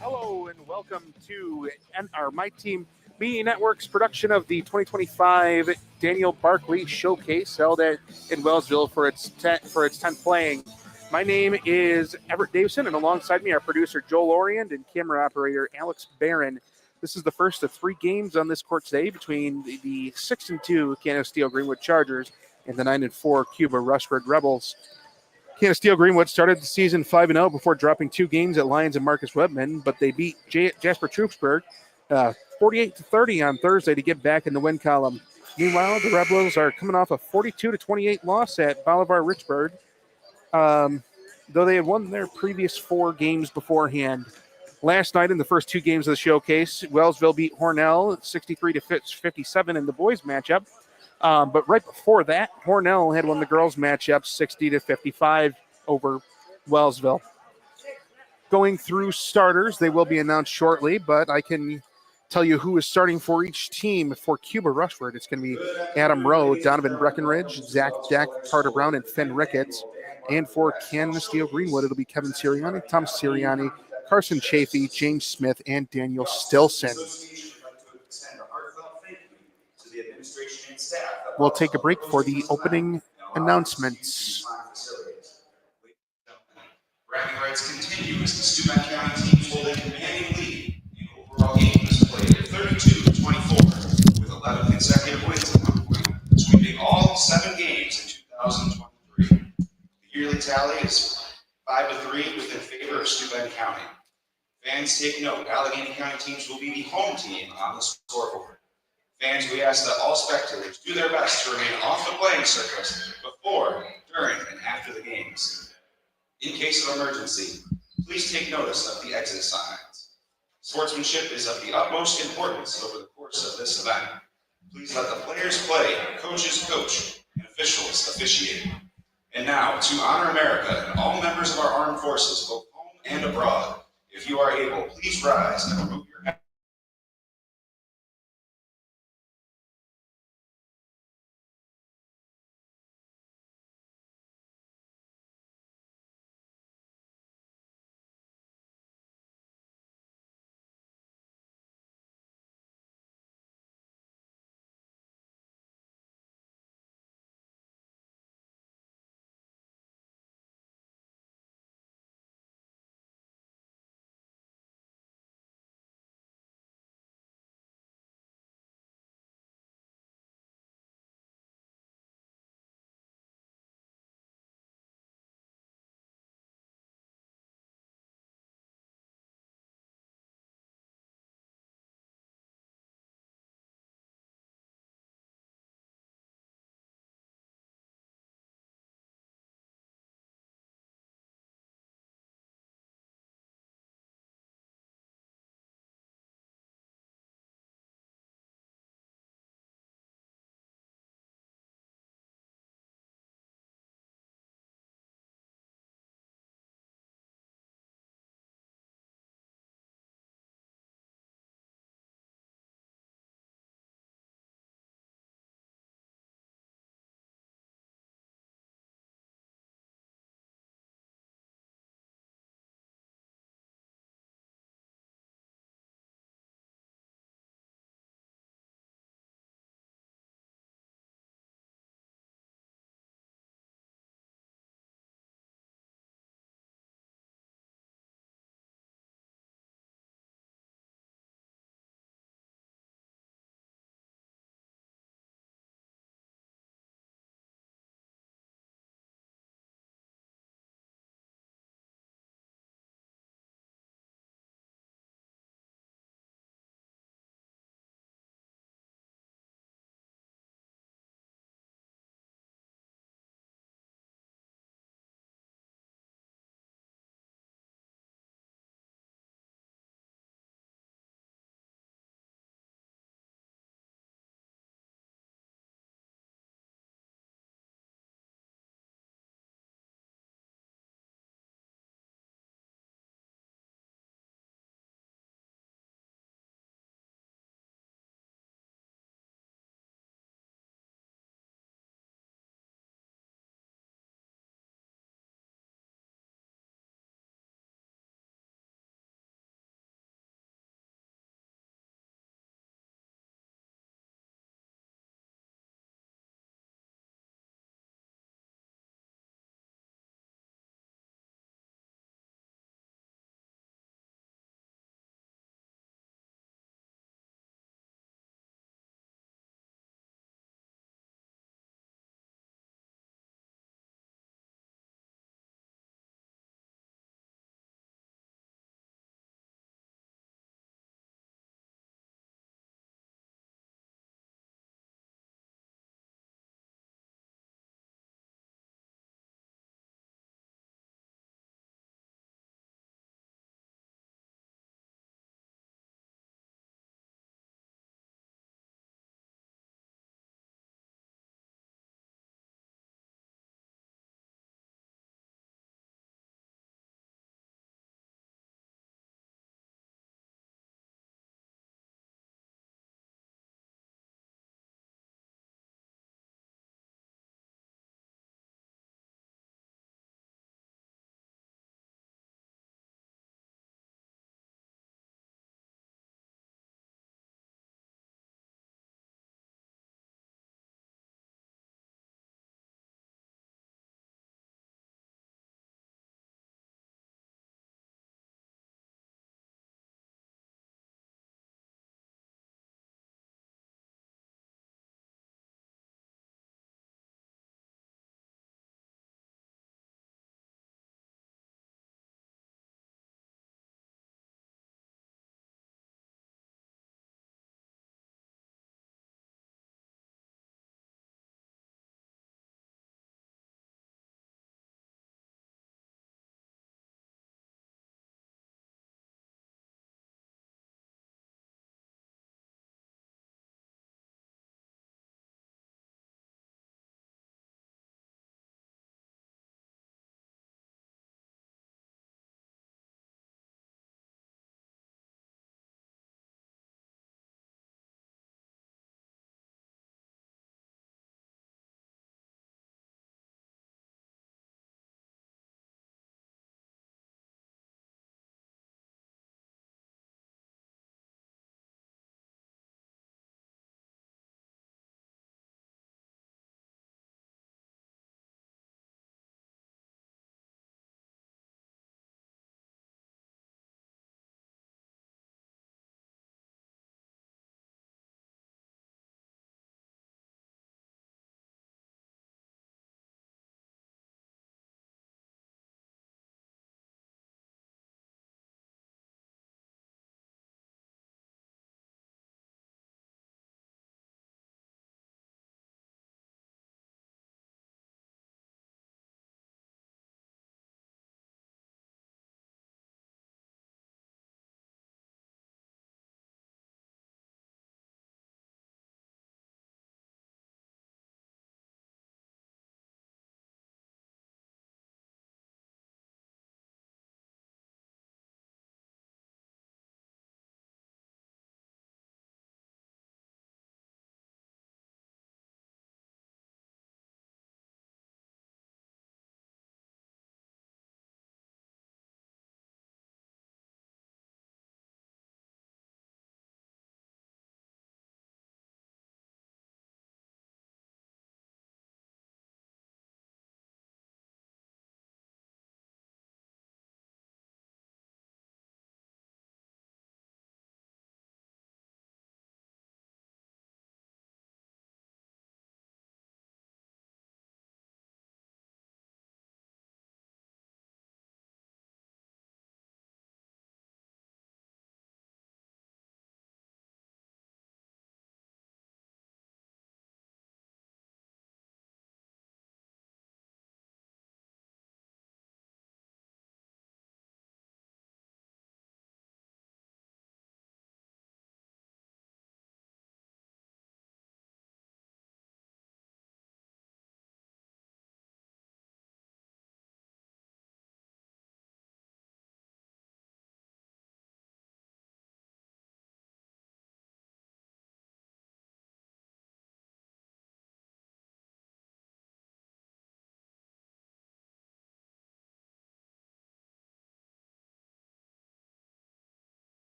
Hello and welcome to our My Team Media Network's production of the 2025 Daniel Barkley Showcase held in Wellsville for its 10th playing. My name is Everett Davison, and alongside me are producer Joel Orient and camera operator Alex Barron. This is the first of 3 games on this court today between the 6-2 Anisteo-Greenwood Chargers and the 9-4 Cuba-Rushford Rebels. Anisteo-Greenwood started the season 5-0 before dropping 2 games at Lions and Marcus Webman, but they beat Jasper Troopsburg 48-30 on Thursday to get back in the win column. Meanwhile, the Rebels are coming off a 42-28 loss at Bolivar Richburg, though they had won their previous 4 games beforehand. Last night in the first 2 games of the showcase, Wellsville beat Hornell 63-57 in the boys matchup. But right before that, Hornell had won the girls' matchup 60-55 over Wellsville. Going through starters, they will be announced shortly, but I can tell you who is starting for each team. For Cuba-Rushford, it's going to be Adam Rowe, Donovan Breckenridge, Zach Deck, Carter Brown, and Finn Ricketts. And for Anisteo-Greenwood, it'll be Kevin Sirianni, Tom Sirianni, Carson Chafee, James Smith, and Daniel Stilson. We'll take a break for the opening announcements. Bragging rights continue as the Steuben County team hold a commanding lead in overall games played at 32-24, with 11 consecutive wins at one point, sweeping all 7 games in 2023. The yearly tally is 5-3 within favor of Steuben County. Fans take note, Allegheny County teams will be the home team on the scoreboard. Fans, we ask that all spectators do their best to remain off the playing surface before, during, and after the games. In case of emergency, please take notice of the exit signs. Sportsmanship is of the utmost importance over the course of this event. Please let the players play, coaches coach, and officials officiate. And now, to honor America and all members of our armed forces, both home and abroad, if you are able, please rise and remove your hat.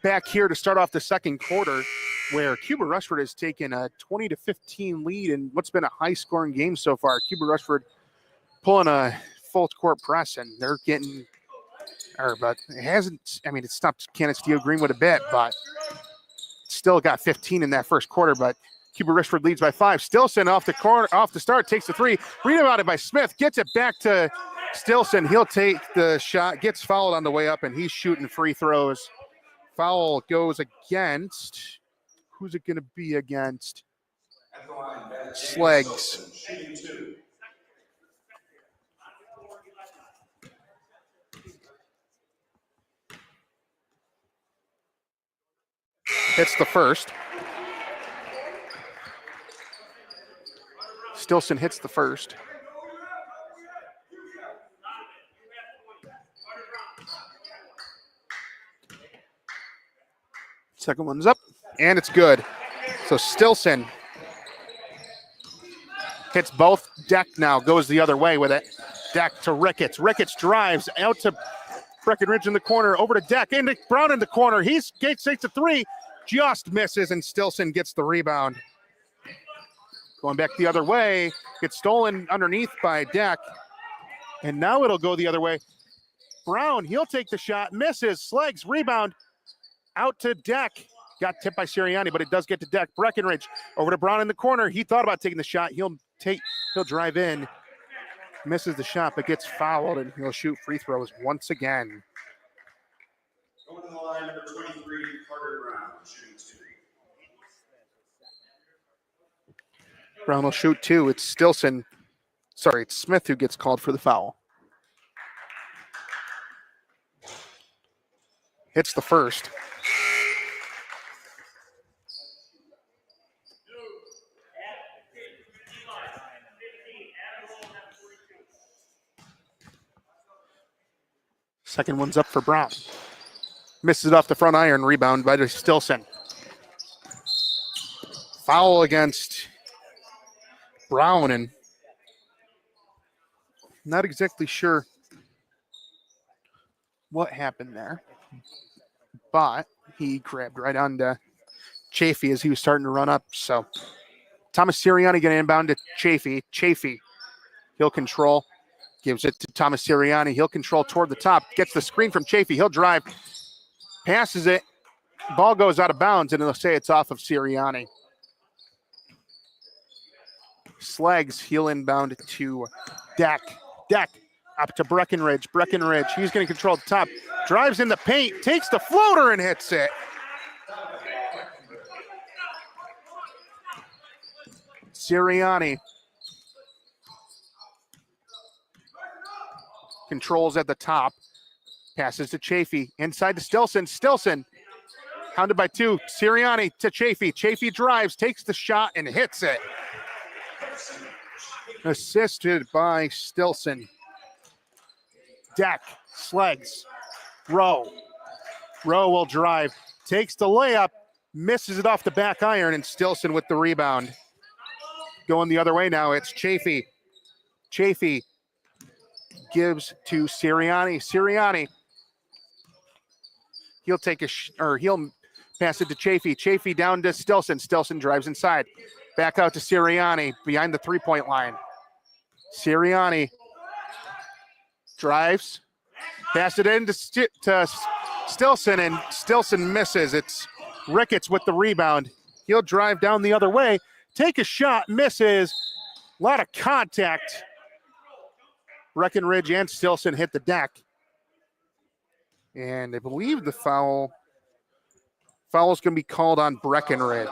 Back here to start off the second quarter, where Cuba-Rushford has taken a 20-15 lead in what's been a high-scoring game so far. Cuba-Rushford pulling a full court press, and they're getting, but it hasn't. I mean, it stopped Anisteo-Greenwood a bit, but still got 15 in that first quarter. But Cuba-Rushford leads by 5. Stilson off the start, takes the 3. Rebounded by Smith, gets it back to Stilson. He'll take the shot, gets fouled on the way up, and he's shooting free throws. Foul goes against, who's it going to be against? Sleggs. Hits the first. Stilson hits the first. Second one's up, and it's good. So Stilson hits both. Deck now goes the other way with it. Deck to Ricketts. Ricketts drives out to Breckenridge in the corner, over to Deck, into Brown in the corner. He's takes a 3, just misses, and Stilson gets the rebound. Going back the other way, gets stolen underneath by Deck, and now it'll go the other way. Brown, he'll take the shot, misses. Sleggs rebound. Out to Deck. Got tipped by Sirianni, but it does get to Deck. Breckenridge over to Brown in the corner. He thought about taking the shot. He'll drive in. Misses the shot, but gets fouled, and he'll shoot free throws once again. Going to the line, number 23, Carter Brown, shooting 2. Brown will shoot 2. It's it's Smith who gets called for the foul. Hits the first. Second one's up for Brown. Misses it off the front iron, rebound by Stilson. Foul against Brown, and not exactly sure what happened there, but he grabbed right onto Chafee as he was starting to run up. So Thomas Sirianni getting inbound to Chafee. Chafee, he'll control. Gives it to Thomas Sirianni. He'll control toward the top. Gets the screen from Chafee. He'll drive. Passes it. Ball goes out of bounds, and they'll say it's off of Sirianni. Sleggs, he'll inbound to Deck. Deck up to Breckenridge. Breckenridge, he's going to control the top. Drives in the paint. Takes the floater and hits it. Sirianni. Controls at the top. Passes to Chafee. Inside to Stilson. Stilson. Hounded by 2. Sirianni to Chafee. Chafee drives, takes the shot, and hits it. Assisted by Stilson. Deck. Sleggs. Rowe. Rowe will drive. Takes the layup. Misses it off the back iron, and Stilson with the rebound. Going the other way now, it's Chafee. Chafee gives to Sirianni. Sirianni. He'll take he'll pass it to Chafee. Chafee down to Stilson. Stilson drives inside. Back out to Sirianni behind the 3-point line. Sirianni drives. Pass it in to Stilson, and Stilson misses. It's Ricketts with the rebound. He'll drive down the other way. Take a shot, misses. A lot of contact. Breckenridge and Stilson hit the deck. And I believe the foul is going to be called on Breckenridge.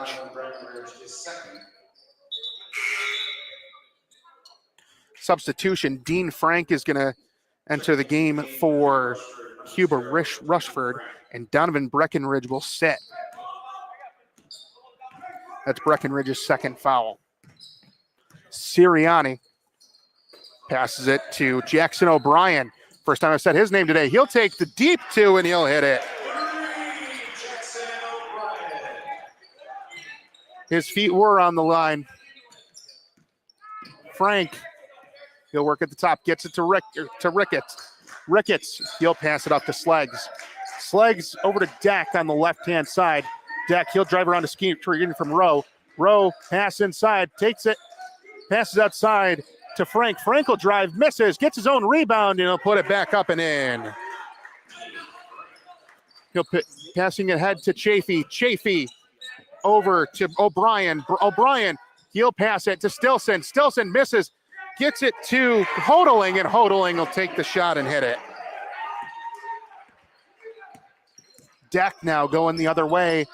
Substitution, Dean Frank is going to enter the game for Cuba-Rushford, and Donovan Breckenridge will sit. That's Breckenridge's second foul. Sirianni passes it to Jackson O'Brien. First time I've said his name today. He'll take the deep 2 and he'll hit it. His feet were on the line. Frank, he'll work at the top, gets it to Ricketts. Ricketts, he'll pass it off to Sleggs. Sleggs over to Deck on the left-hand side. Deck, he'll drive around to scheme from Rowe. Rowe, pass inside, takes it, passes outside to Frank. Frank will drive, misses, gets his own rebound, and he'll put it back up and in. He'll passing ahead to Chafee. Chafee over to O'Brien. O'Brien, he'll pass it to Stilson. Stilson misses, gets it to Hodeling, and Hodeling will take the shot and hit it. Deck now going the other way.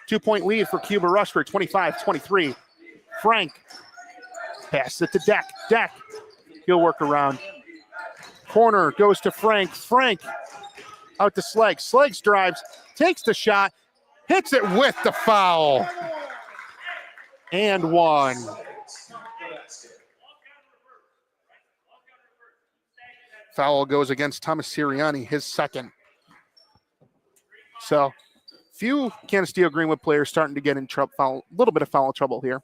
2-point lead for Cuba-Rushford, 25-23. Frank passes it to Deck. Deck, he'll work around. Corner goes to Frank. Frank out to Sleggs. Sleggs drives, takes the shot, hits it with the foul. And one. Foul goes against Thomas Sirianni, his second. So, few Anisteo-Greenwood players starting to get in trouble, a little bit of foul trouble here.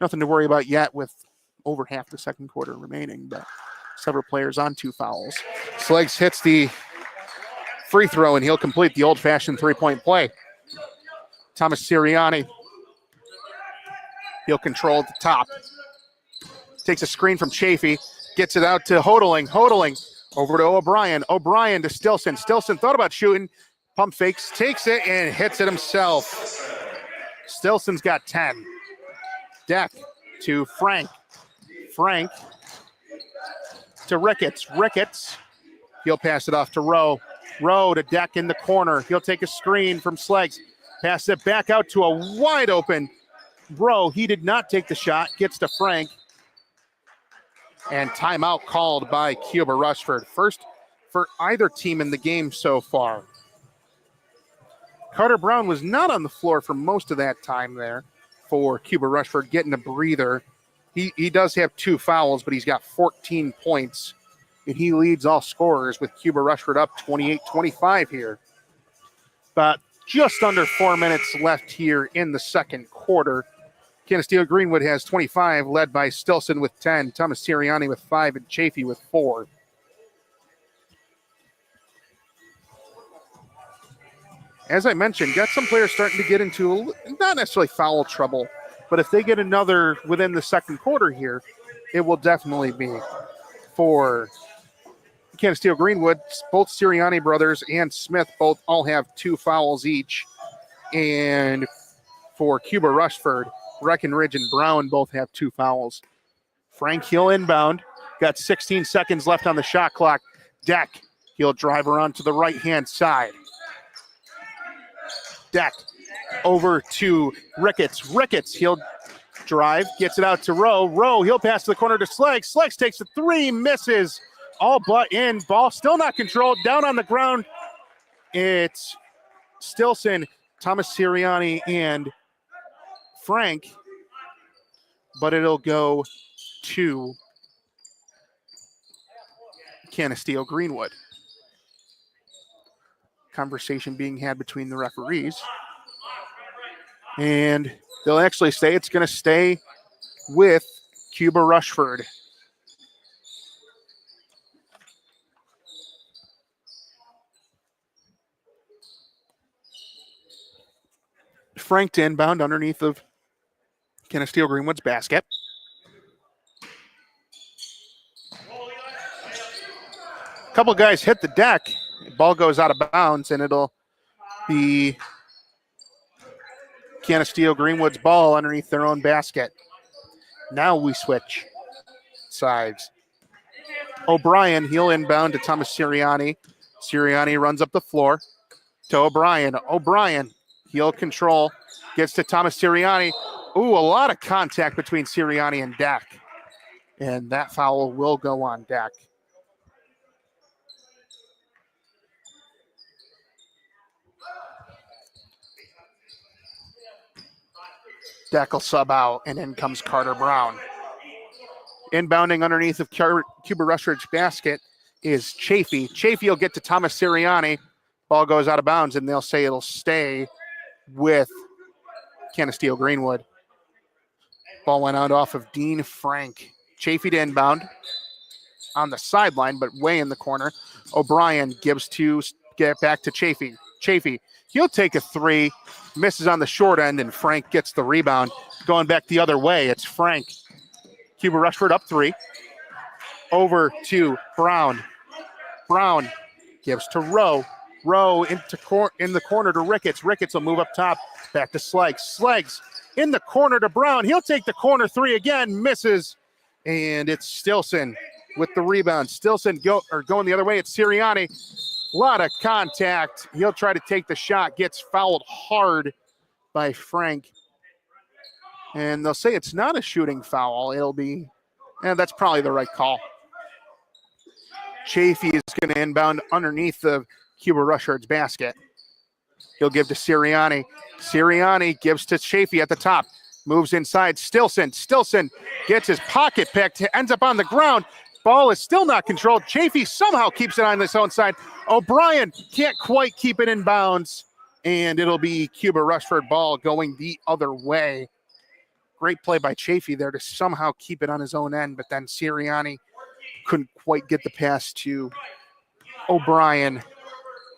Nothing to worry about yet with over half the second quarter remaining, but several players on 2 fouls. Sleggs hits the free throw, and he'll complete the old-fashioned 3-point play. Thomas Sirianni, he'll control at the top. Takes a screen from Chafee, gets it out to Hodeling. Hodeling over to O'Brien. O'Brien to Stilson. Stilson thought about shooting, pump fakes, takes it, and hits it himself. Stilson's got 10. Deck to Frank. Frank to Ricketts. Ricketts, he'll pass it off to Rowe. Rowe to Deck in the corner. He'll take a screen from Sleggs. Pass it back out to a wide open Rowe. He did not take the shot. Gets to Frank. And timeout called by Cuba-Rushford. First for either team in the game so far. Carter Brown was not on the floor for most of that time there for Cuba-Rushford, getting a breather. He does have 2 fouls, but he's got 14 points, and he leads all scorers with Cuba-Rushford up 28-25 here. But just under 4 minutes left here in the second quarter. Anisteo-Greenwood has 25, led by Stilson with 10, Thomas Sirianni with 5, and Chafee with 4. As I mentioned, got some players starting to get into not necessarily foul trouble, but if they get another within the second quarter here, it will definitely be for Anisteo-Greenwood. Both Sirianni brothers and Smith both all have 2 fouls each. And for Cuba-Rushford, Breckenridge and Brown both have 2 fouls. Frank, he'll inbound. Got 16 seconds left on the shot clock. Deck, he'll drive around to the right-hand side. Deck over to Ricketts. Ricketts, he'll drive, gets it out to Rowe. Rowe, he'll pass to the corner to Sleggs. Sleggs takes the 3, misses. All but in. Ball still not controlled. Down on the ground. It's Stilson, Thomas Sirianni, and Frank. But it'll go to Anisteo-Greenwood. Conversation being had between the referees. And they'll actually say it's going to stay with Cuba-Rushford. Frank to inbound underneath of Anisteo-Greenwood's basket. A couple guys hit the deck. Ball goes out of bounds, and it'll be Anisteo-Greenwood's ball underneath their own basket. Now we switch sides. O'Brien, he'll inbound to Thomas Sirianni. Sirianni runs up the floor to O'Brien. O'Brien, he'll control, gets to Thomas Sirianni. Ooh, a lot of contact between Sirianni and Deck. And that foul will go on Deck. Deck will sub out, and in comes Carter Brown. Inbounding underneath of Cuba-Rushford's basket is Chafee. Chafee will get to Thomas Sirianni. Ball goes out of bounds, and they'll say it'll stay with Anisteo-Greenwood. Ball went out off of Dean Frank. Chafee to inbound on the sideline, but way in the corner. O'Brien gives to get back to Chafee. Chafee, he'll take a three, misses on the short end, and Frank gets the rebound. Going back the other way, it's Frank. Cuba-Rushford up three. Over to Brown. Brown gives to Rowe. Rowe in the corner to Ricketts. Ricketts will move up top. Back to Sleggs. Sleggs in the corner to Brown. He'll take the corner three again. Misses. And it's Stilson with the rebound. Stilson going the other way. It's Sirianni. A lot of contact. He'll try to take the shot. Gets fouled hard by Frank. And they'll say it's not a shooting foul. It'll be, that's probably the right call. Chafee is going to inbound underneath the Cuba-Rushford's basket. He'll give to Sirianni. Sirianni gives to Chafee at the top. Moves inside. Stilson. Stilson gets his pocket picked. Ends up on the ground. Ball is still not controlled. Chafee somehow keeps it on his own side. O'Brien can't quite keep it in bounds. And it'll be Cuba-Rushford ball going the other way. Great play by Chafee there to somehow keep it on his own end. But then Sirianni couldn't quite get the pass to O'Brien.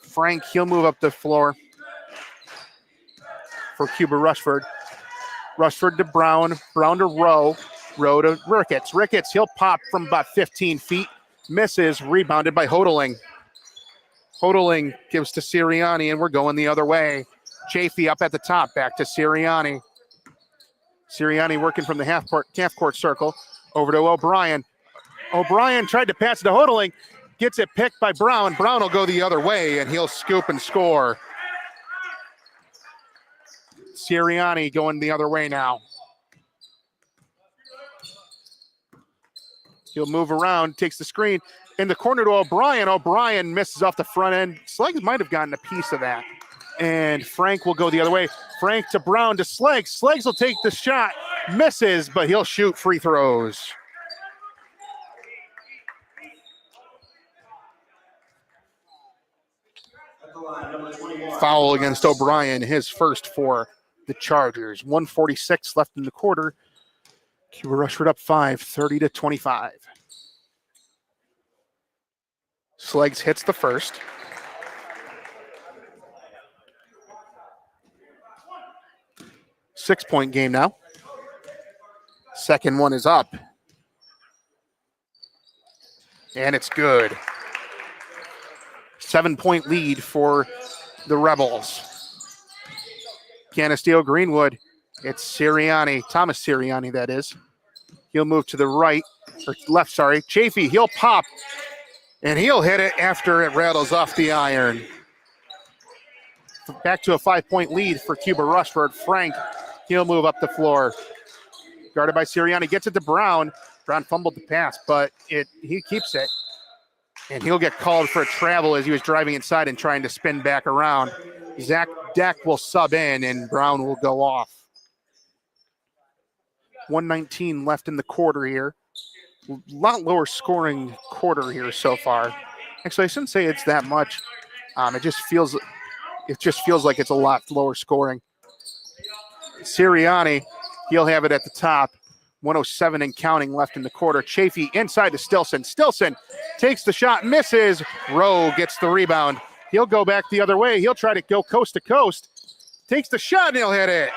Frank, he'll move up the floor for Cuba-Rushford. Rushford to Brown. Brown to Rowe. Rowe to Ricketts. Ricketts, he'll pop from about 15 feet. Misses, rebounded by Hodeling. Hodeling gives to Sirianni, and we're going the other way. Chafee up at the top, back to Sirianni. Sirianni working from the half-court circle. Over to O'Brien. O'Brien tried to pass it to Hodeling. Gets it picked by Brown. Brown will go the other way, and he'll scoop and score. Sirianni going the other way now. He'll move around, takes the screen. In the corner to O'Brien. O'Brien misses off the front end. Sleggs might have gotten a piece of that. And Frank will go the other way. Frank to Brown to Sleggs. Sleggs will take the shot. Misses, but he'll shoot free throws. Foul against O'Brien, his first for the Chargers. 1:46 left in the quarter. Cuba-Rushford up 5, 30-25. Sleggs hits the first. Six-point game now. Second one is up. And it's good. 7-point lead for the Rebels. Anisteo-Greenwood. It's Sirianni, Thomas Sirianni, that is. He'll move to the right, or left, sorry. Chafee, he'll pop, and he'll hit it after it rattles off the iron. Back to a 5-point lead for Cuba-Rushford. Frank, he'll move up the floor. Guarded by Sirianni, gets it to Brown. Brown fumbled the pass, but he keeps it. And he'll get called for a travel as he was driving inside and trying to spin back around. Zach Deck will sub in, and Brown will go off. 1:19 left in the quarter here. A lot lower scoring quarter here so far. Actually, I shouldn't say it's that much. It just feels like it's a lot lower scoring. Sirianni, he'll have it at the top. 1:07 and counting left in the quarter. Chafee inside to Stilson. Stilson takes the shot, misses. Rowe gets the rebound. He'll go back the other way. He'll try to go coast to coast. Takes the shot and he'll hit it.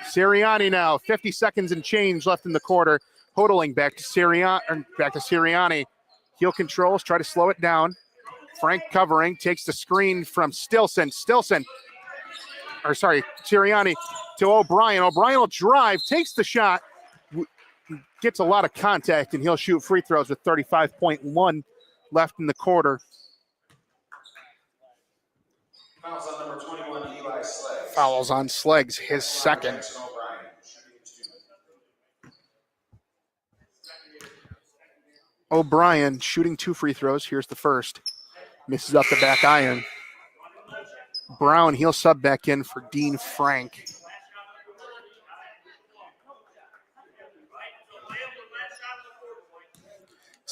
Sirianni now, 50 seconds and change left in the quarter. Hodeling back to Sirianni. Heel controls, try to slow it down. Frank covering, takes the screen from Sirianni to O'Brien. O'Brien will drive, takes the shot, gets a lot of contact, and he'll shoot free throws with 35.1 left in the quarter. Fouls on number 21, Eli Sleggs. Fouls on Sleggs, his second. O'Brien shooting 2 free throws. Here's the first. Misses up the back iron. Brown, he'll sub back in for Dean Frank.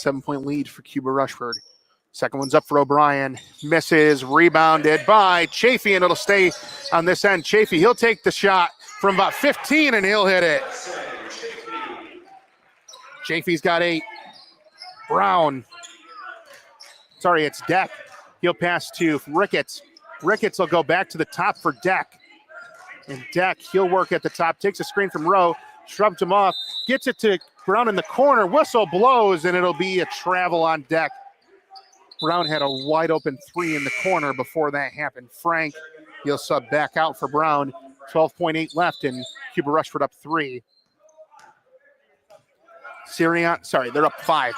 7-point lead for Cuba-Rushford. Second one's up for O'Brien. Misses, rebounded by Chafee, and it'll stay on this end. Chafee, he'll take the shot from about 15, and he'll hit it. Chafee's got 8. Brown. Sorry, it's Deck. He'll pass to Ricketts. Ricketts will go back to the top for Deck. And Deck, he'll work at the top, takes a screen from Rowe, shrubs him off, gets it to Brown in the corner, whistle blows, and it'll be a travel on Deck. Brown had a wide open 3 in the corner before that happened. Frank, he'll sub back out for Brown. 12.8 left, and Cuba-Rushford up 3. They're up 5.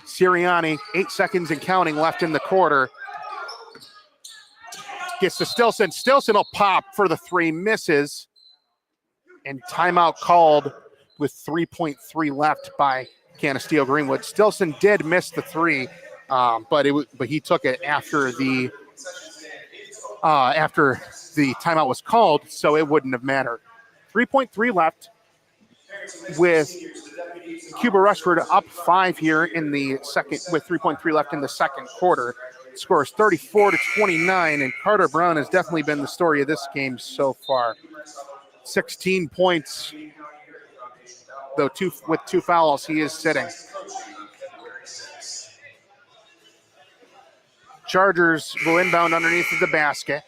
Sirianni, 8 seconds and counting left in the quarter. Gets to Stilson. Stilson will pop for the 3, misses. And timeout called with 3.3 left by Anisteo-Greenwood. Stilson did miss the 3, but he took it after the timeout was called, so it wouldn't have mattered. 3.3 left with Cuba-Rushford up 5 here in the second, with 3.3 left in the second quarter. Scores 34-29, and Carter Brown has definitely been the story of this game so far. 16 points, though with 2 fouls, he is sitting. Chargers will inbound underneath of the basket,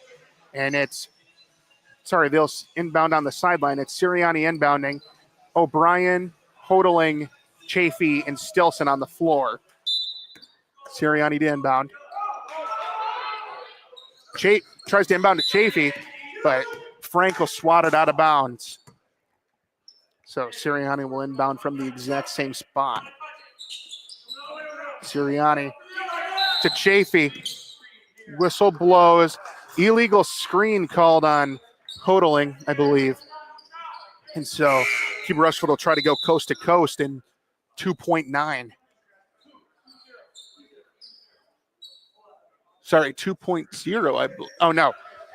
and they'll inbound on the sideline. It's Sirianni inbounding. O'Brien, Hodling, Chafee, and Stilson on the floor. Sirianni to inbound. Tries to inbound to Chafee, but Frank will swat it out of bounds. So Sirianni will inbound from the exact same spot. Sirianni to Chafee. Whistle blows. Illegal screen called on Hodling, I believe. And so Cuba-Rushford will try to go coast to coast in 2.9. Sorry, 2.0. Oh, no.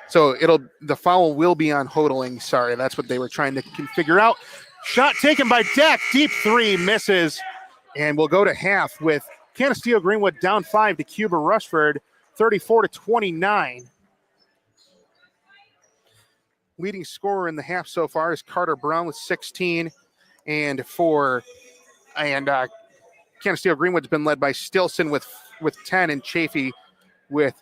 So the foul will be on Hodling. Sorry, that's what they were trying to figure out. Shot taken by Deck. Deep 3, misses. And we'll go to half with Anisteo-Greenwood down 5 to Cuba-Rushford, 34-29. Leading scorer in the half so far is Carter Brown with 16. And Anisteo-Greenwood's been led by Stilson with 10 and Chafee with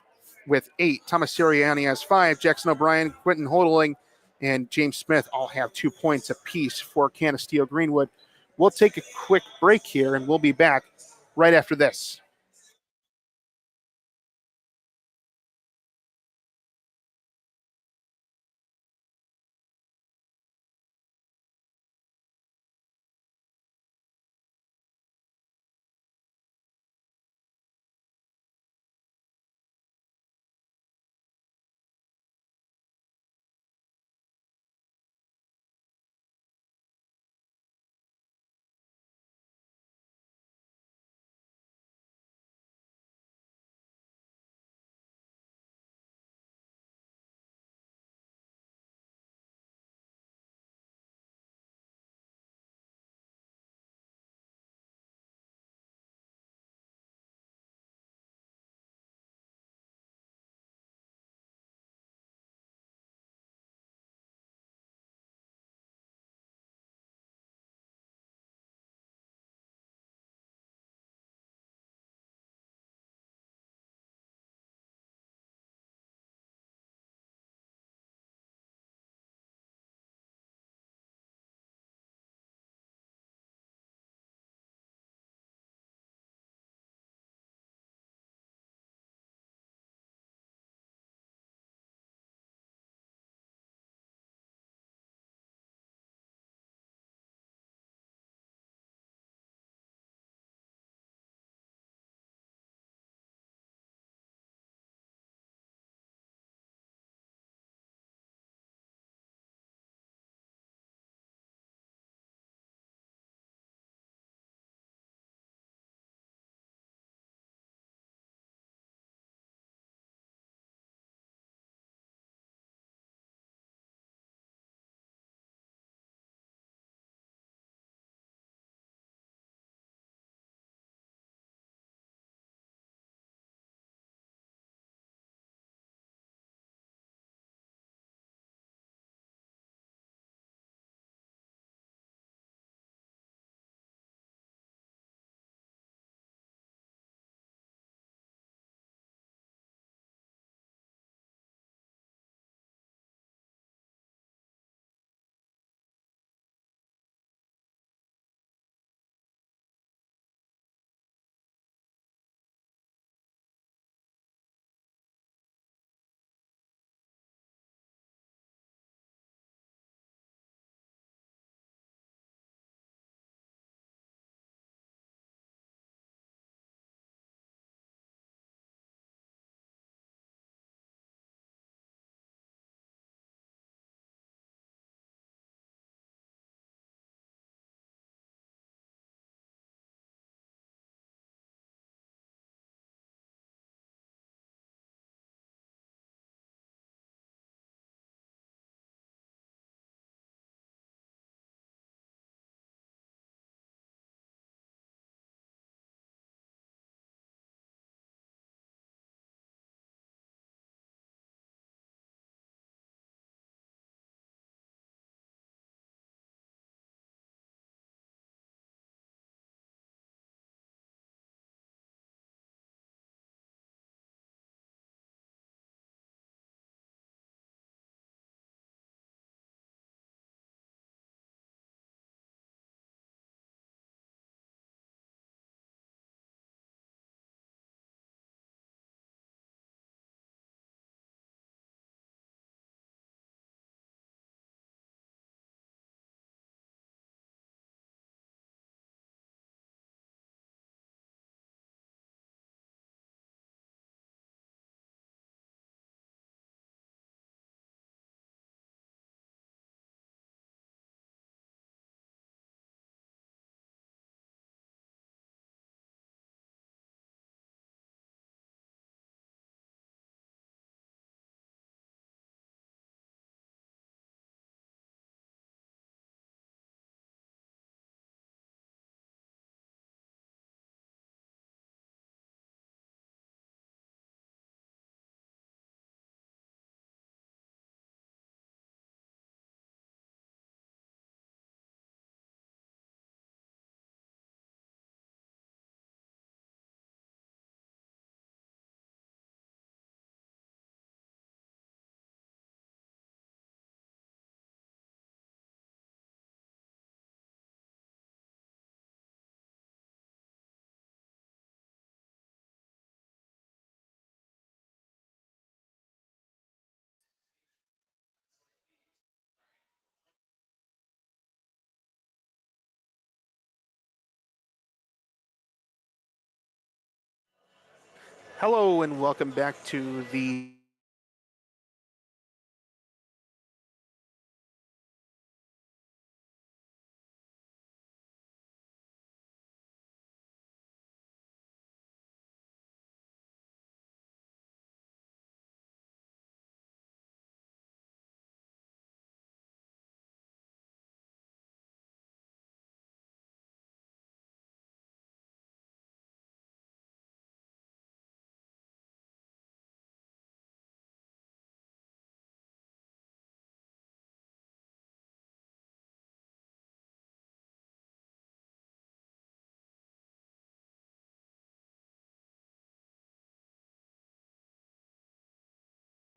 8. Thomas Sirianni has 5. Jackson O'Brien, Quentin Hodling, and James Smith all have 2 points apiece for Anisteo-Greenwood. We'll take a quick break here, and we'll be back right after this. Hello and welcome back to the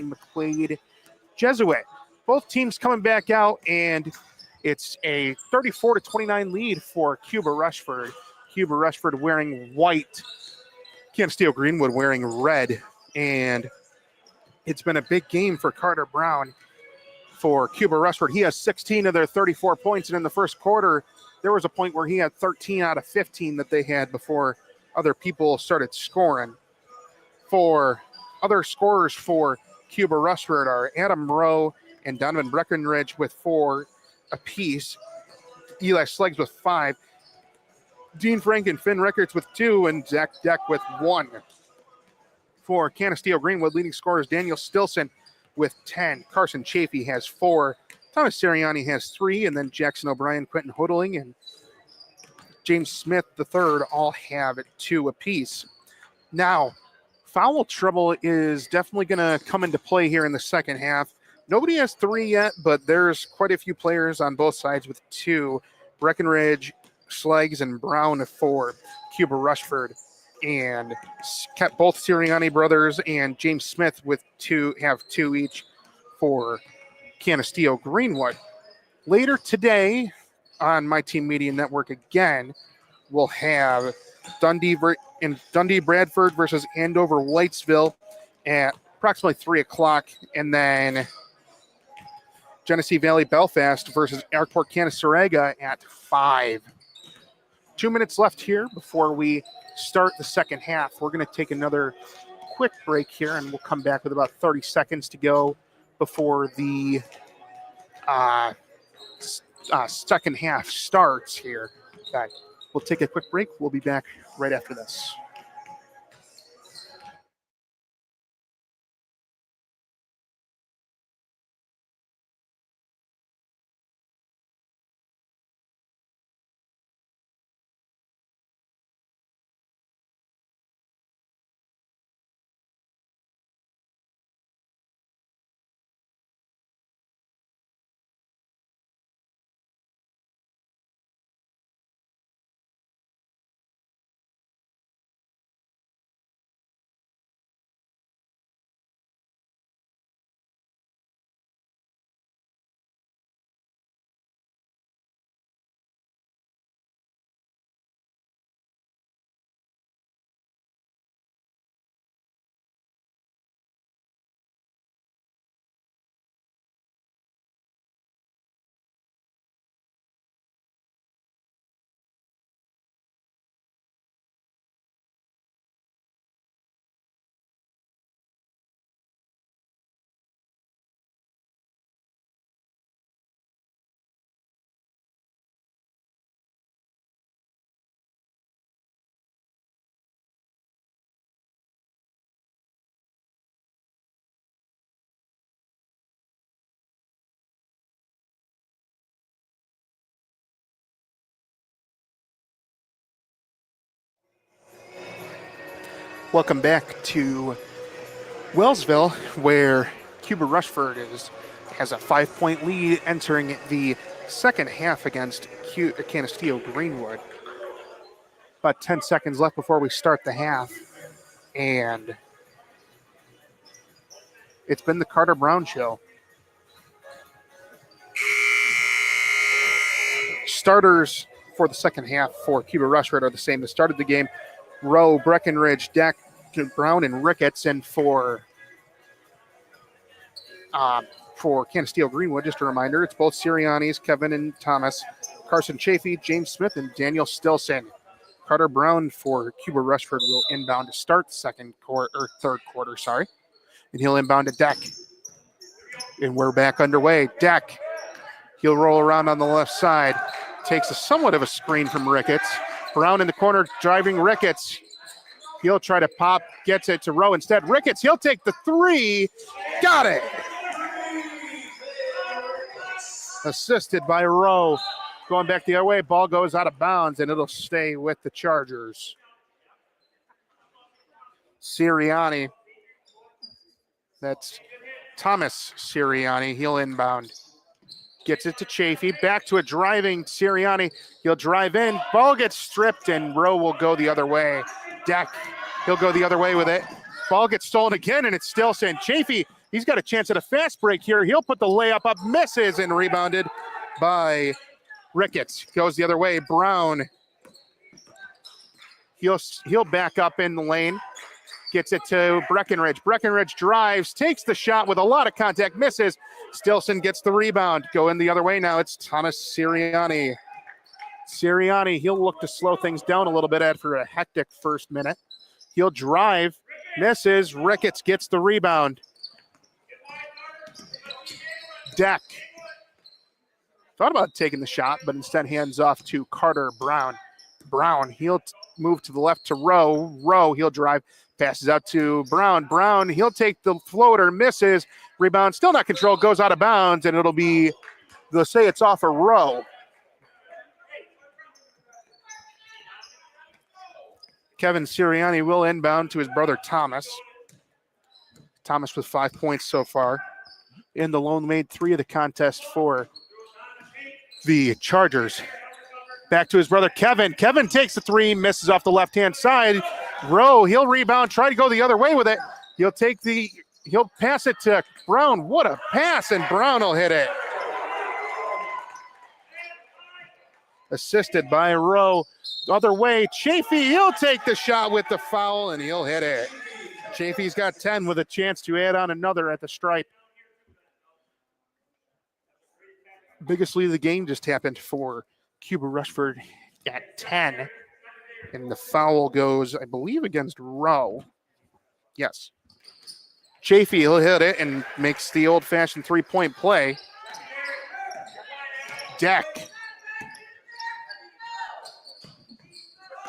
McQuaid Jesuit. Both teams coming back out, and it's a 34-29 lead for Cuba-Rushford. Cuba-Rushford wearing white, anisteo-Greenwood wearing red, and it's been a big game for Carter Brown for Cuba-Rushford. He has 16 of their 34 points, and in the first quarter, there was a point where he had 13 out of 15 that they had before other people started scoring. For other scorers for Cuba-Rushford are Adam Rowe and Donovan Breckenridge with 4 apiece, Eli Sleggs with 5, Dean Frank and Finn Rickards with 2, and Zach Deck with 1. For Canisteo-Greenwood, leading scorers Daniel Stilson with 10, Carson Chafee has 4, Thomas Sirianni has 3, and then Jackson O'Brien, Quentin Hoodling, and James Smith III all have 2 apiece. Now, foul trouble is definitely going to come into play here in the second half. Nobody has 3 yet, but there's quite a few players on both sides with 2. Breckenridge, Sleggs, and Brown for Cuba-Rushford. And kept both Sirianni brothers and James Smith with 2 have 2 each for Canisteo-Greenwood. Later today on My Team Media Network again, we'll have Dundee Bradford versus Andover Whitesville at approximately 3 o'clock, and then Genesee Valley Belfast versus Airport Canasteraga at 5. 2 minutes left here before we start the second half. We're going to take another quick break here, and we'll come back with about 30 seconds to go before the second half starts here. Okay. We'll take a quick break. We'll be back right after this. Welcome back to Wellsville, where Cuba-Rushford has a 5-point lead entering the second half against Canisteo-Greenwood. About 10 seconds left before we start the half, and it's been the Carter Brown Show. Starters for the second half for Cuba-Rushford are the same that started the game. Rowe, Breckenridge, Deck, Brown, and Ricketts. And for Canisteo-Greenwood, just a reminder, it's both Sirianni's, Kevin and Thomas, Carson Chafee, James Smith, and Daniel Stilson. Carter Brown for Cuba-Rushford will inbound to start third quarter, sorry. And he'll inbound to Deck. And we're back underway. Deck. He'll roll around on the left side. Takes somewhat of a screen from Ricketts. Brown in the corner driving Ricketts. He'll try to pop, gets it to Rowe instead. Ricketts, he'll take the three. Got it. Assisted by Rowe. Going back the other way, ball goes out of bounds, and it'll stay with the Chargers. Sirianni. That's Thomas Sirianni. He'll inbound. Gets it to Chafee. Back to a driving Sirianni. He'll drive in. Ball gets stripped, and Rowe will go the other way. Deck. He'll go the other way with it. Ball gets stolen again, and it's Stilson. Chafee, he's got a chance at a fast break here. He'll put the layup up, misses, and rebounded by Ricketts. Goes the other way. Brown. He'll back up in the lane. Gets it to Breckenridge. Breckenridge drives, takes the shot with a lot of contact, misses. Stilson gets the rebound. Going the other way now. It's Thomas Sirianni. Sirianni, he'll look to slow things down a little bit after a hectic first minute. He'll drive, misses. Ricketts gets the rebound. Deck. Thought about taking the shot, but instead hands off to Carter Brown. Brown, he'll move to the left to Rowe. Rowe, he'll drive, passes out to Brown. Brown, he'll take the floater, misses. Rebound, still not controlled, goes out of bounds, and it'll be, they'll say it's off a Rowe. Kevin Sirianni will inbound to his brother Thomas. Thomas with 5 points so far. And the lone made 3 of the contest for the Chargers. Back to his brother Kevin. Kevin takes the 3, misses off the left-hand side. Rowe, he'll rebound, try to go the other way with it. He'll pass it to Brown. What a pass, and Brown will hit it. Assisted by Rowe. Other way, Chafee, he'll take the shot with the foul, and he'll hit it. Chafee's got 10 with a chance to add on another at the stripe. Biggest lead of the game just happened for Cuba-Rushford at 10. And the foul goes, I believe, against Rowe. Yes. Chafee, he'll hit it and makes the old-fashioned three-point play. Deck.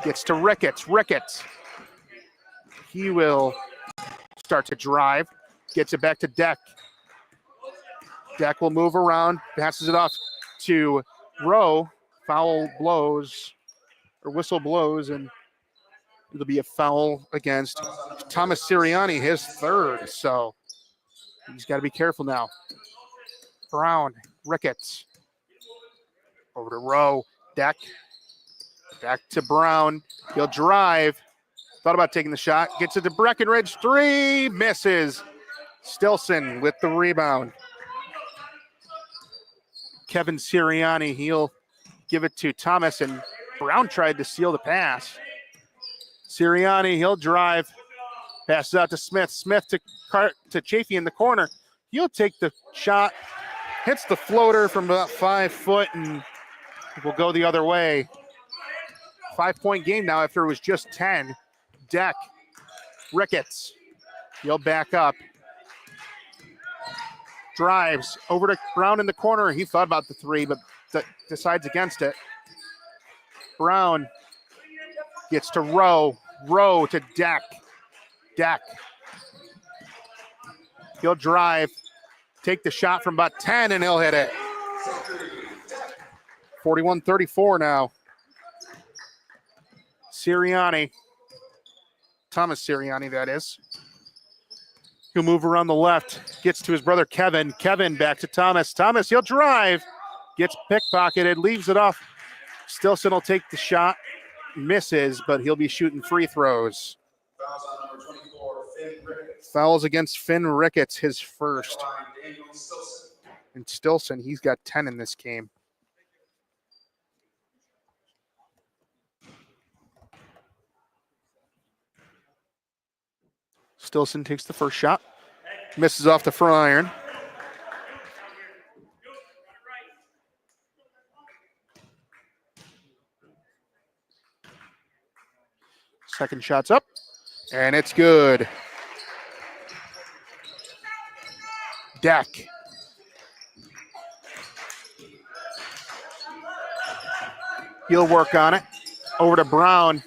Gets to Ricketts. Ricketts. He will start to drive. Gets it back to Deck. Deck will move around. Passes it off to Rowe. Foul blows, or whistle blows, and it'll be a foul against Thomas Sirianni, his 3rd. So he's got to be careful now. Brown. Ricketts. Over to Rowe. Deck. Back to Brown. He'll drive. Thought about taking the shot. Gets it to Breckenridge. 3. Misses. Stilson with the rebound. Kevin Sirianni. He'll give it to Thomas, and Brown tried to steal the pass. Sirianni. He'll drive. Passes out to Smith. Smith to Chafee in the corner. He'll take the shot. Hits the floater from about 5 foot, and will go the other way. 5-point game now after it was just 10. Deck. Ricketts. He'll back up. Drives over to Brown in the corner. He thought about the 3, but decides against it. Brown gets to Rowe. Rowe to Deck. Deck. He'll drive. Take the shot from about 10, and he'll hit it. 41-34 now. Sirianni. Thomas Sirianni, that is. He'll move around the left. Gets to his brother Kevin. Kevin back to Thomas. Thomas, he'll drive. Gets pickpocketed. Leaves it off. Stilson will take the shot. Misses, but he'll be shooting free throws. Fouls on number 24, Finn Ricketts. Fouls against Finn Ricketts, his first. Daniel Stilson. And Stilson, he's got 10 in this game. Stilson takes the first shot. Misses off the front iron. Second shot's up, and it's good. Deck. He'll work on it. Over to Brown.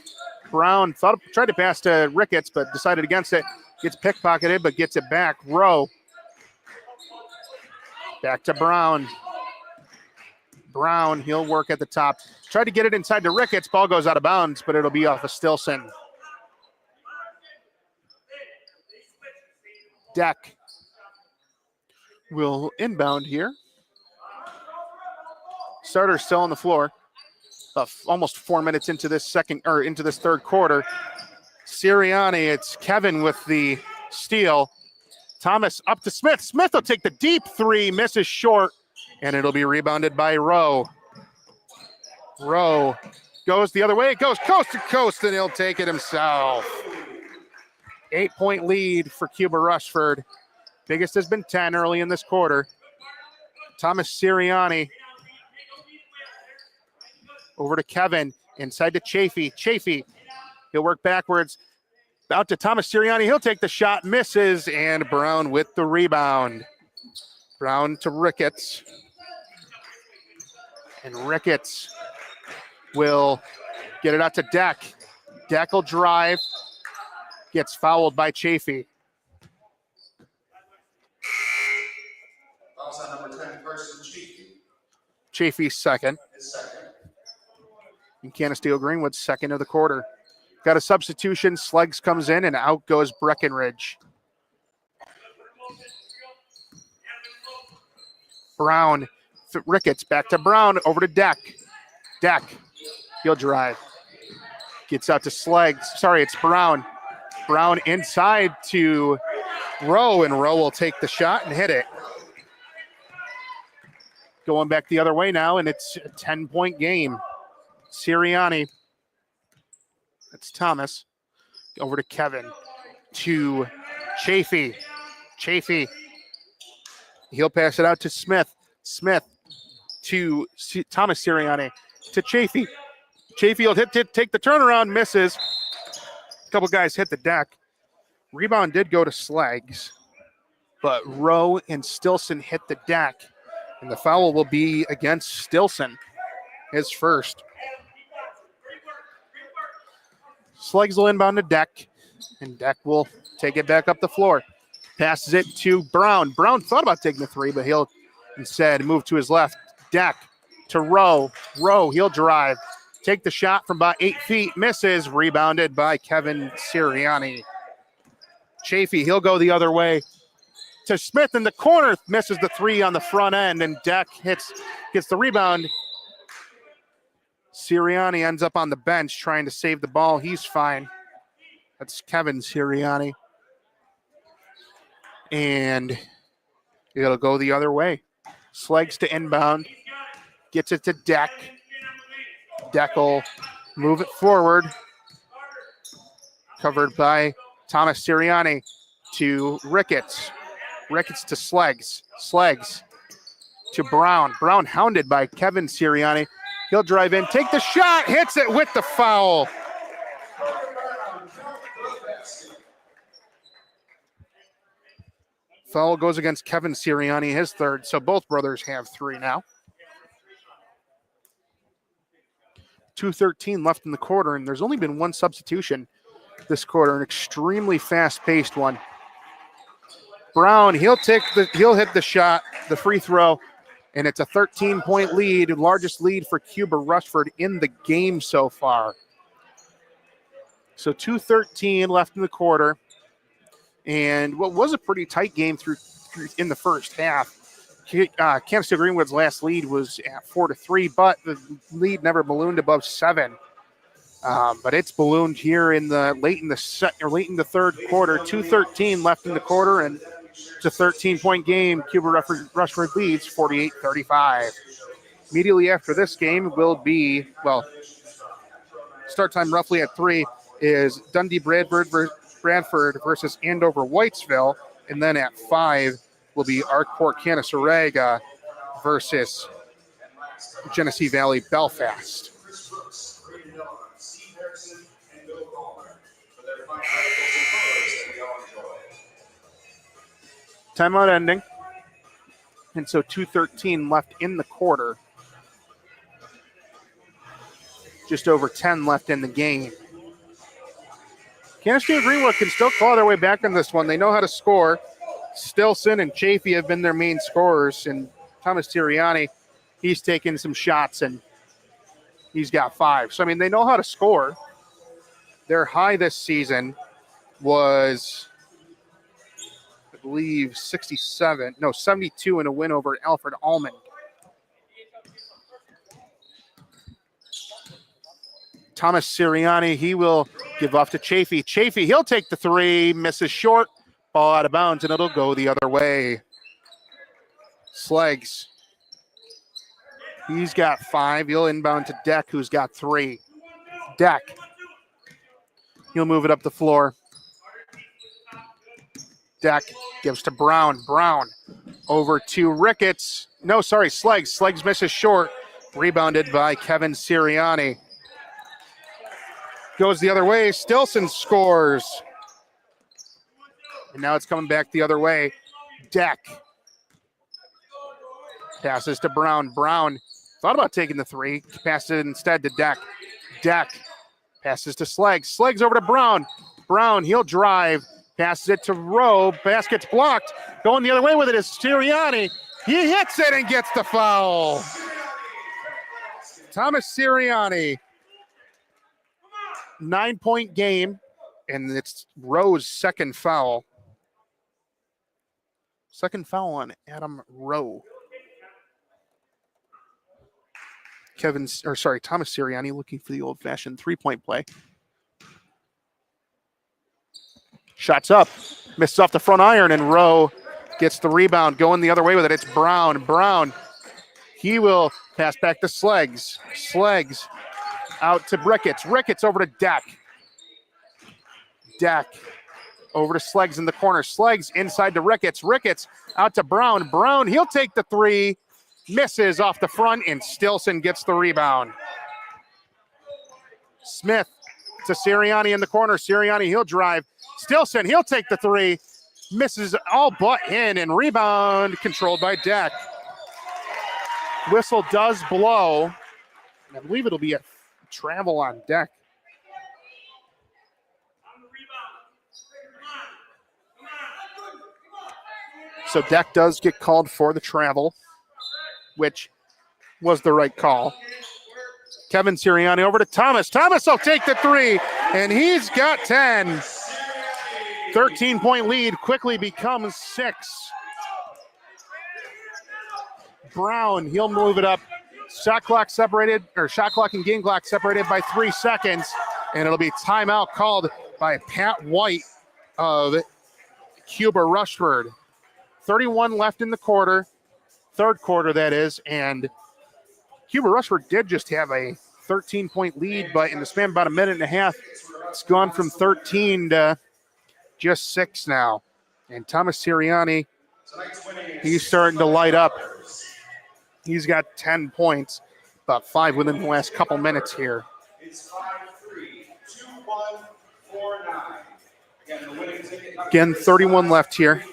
Brown tried to pass to Ricketts, but decided against it. Gets pickpocketed, but gets it back. Rowe. Back to Brown. Brown, he'll work at the top. Tried to get it inside to Ricketts. Ball goes out of bounds, but it'll be off of Stilson. Deck will inbound here. Starter still on the floor. Almost 4 minutes into this third quarter. Sirianni, it's Kevin with the steal. Thomas up to Smith. Smith will take the deep three, misses short, and it'll be rebounded by Rowe. Rowe goes the other way. It goes coast to coast, and he'll take it himself. 8-point lead for Cuba-Rushford. Biggest has been 10 early in this quarter. Thomas Sirianni. Over to Kevin, inside to Chafee. Chafee, he'll work backwards. Out to Thomas Sirianni. He'll take the shot, misses, and Brown with the rebound. Brown to Ricketts. And Ricketts will get it out to Deck. Deck will drive. Gets fouled by Chafee. Fouls on number 10, Carson Chafee. Chafee's second. His second. And Anisteo-Greenwood second of the quarter. Got a substitution. Sleggs comes in, and out goes Breckenridge. Brown. Ricketts back to Brown. Over to Deck. Deck. He'll drive. Gets out to Sleggs. Sorry, it's Brown. Brown inside to Rowe, and Rowe will take the shot and hit it. Going back the other way now, and it's a 10-point game. Sirianni. That's Thomas. Over to Kevin. To Chafee. Chafee. He'll pass it out to Smith. Smith to Thomas Sirianni. To Chafee. Chafee will take the turnaround, misses. A couple guys hit the deck. Rebound did go to Sleggs, but Rowe and Stilson hit the deck, and the foul will be against Stilson, his first. Sleggs will inbound to Deck, and Deck will take it back up the floor. Passes it to Brown. Brown thought about taking the three, but he'll instead move to his left. Deck to Rowe. Rowe, he'll drive. Take the shot from about 8 feet. Misses. Rebounded by Kevin Sirianni. Chafee, he'll go the other way to Smith in the corner. Misses the three on the front end, and Deck gets the rebound. Sirianni ends up on the bench trying to save the ball. He's fine. That's Kevin Sirianni. And it'll go the other way. Sleggs to inbound. Gets it to Deck. Deck will move it forward. Covered by Thomas Sirianni to Ricketts. Ricketts to Sleggs. Sleggs to Brown. Brown hounded by Kevin Sirianni. He'll drive in, take the shot, hits it with the foul. Foul goes against Kevin Sirianni, his third, so both brothers have three now. 2:13 left in the quarter, and there's only been one substitution this quarter, an extremely fast-paced one. Brown, he'll hit the shot, the free throw, and it's a 13-point lead, largest lead for Cuba-Rushford in the game so far. So 2:13 left in the quarter, and what was a pretty tight game through in the first half. Anisteo-Greenwood's last lead was at 4-3, but the lead never ballooned above 7. But it's ballooned here late in the third quarter. 2:13 left in the quarter, and it's a 13-point game. Cuba-Rushford leads 48-35. Immediately after this game will be, start time roughly at 3 is Dundee Bradford versus Andover Whitesville, and then at 5 will be Arcport Canaseraga versus Genesee Valley Belfast. Timeout ending. And so 2:13 left in the quarter. Just over 10 left in the game. Anisteo-Greenwood can still claw their way back in this one. They know how to score. Stilson and Chafee have been their main scorers, and Thomas Sirianni, he's taken some shots, and he's got 5. So, I mean, they know how to score. Their high this season was, I believe, 72 in a win over Alfred Almond. Thomas Sirianni, he will give off to Chafee. Chafee, he'll take the 3, misses short, ball out of bounds, and it'll go the other way. Sleggs, he's got 5. He'll inbound to Deck, who's got 3. Deck, he'll move it up the floor. Deck gives to Brown. Brown over to Ricketts. No, sorry, Sleggs. Sleggs misses short. Rebounded by Kevin Sirianni. Goes the other way. Stilson scores. And now it's coming back the other way. Deck passes to Brown. Brown thought about taking the 3. Passed it instead to Deck. Deck passes to Sleggs. Sleggs over to Brown. Brown, he'll drive. Passes it to Rowe. Basket's blocked. Going the other way with it is Sirianni. He hits it and gets the foul. Thomas Sirianni. 9-point game, and it's Rowe's second foul. Second foul on Adam Rowe. Thomas Sirianni looking for the old-fashioned 3-point play. Shots up, misses off the front iron, and Rowe gets the rebound. Going the other way with it, it's Brown. Brown, he will pass back to Sleggs. Sleggs out to Ricketts. Ricketts over to Deck. Deck over to Sleggs in the corner. Sleggs inside to Ricketts. Ricketts out to Brown. Brown, he'll take the 3. Misses off the front, and Stilson gets the rebound. Smith to Sirianni in the corner. Sirianni, he'll drive. Stilson, he'll take the 3. Misses all but in, and rebound controlled by Deck. Whistle does blow. And I believe it'll be a travel on Deck. So Deck does get called for the travel, which was the right call. Kevin Sirianni over to Thomas. Thomas will take the 3, and he's got 10. 13-point lead quickly becomes 6. Brown, he'll move it up. Shot clock and game clock separated by 3 seconds, and it'll be timeout called by Pat White of Cuba-Rushford. 31 left in the quarter, third quarter that is, and Cuba-Rushford did just have a 13-point lead, but in the span of about a minute and a half, it's gone from 13 to just 6 now. And Thomas Sirianni, he's starting to light up. He's got 10 points, about 5 within the last couple minutes here. It's 5-3, 2-1, 4-9. Again, 31 left here.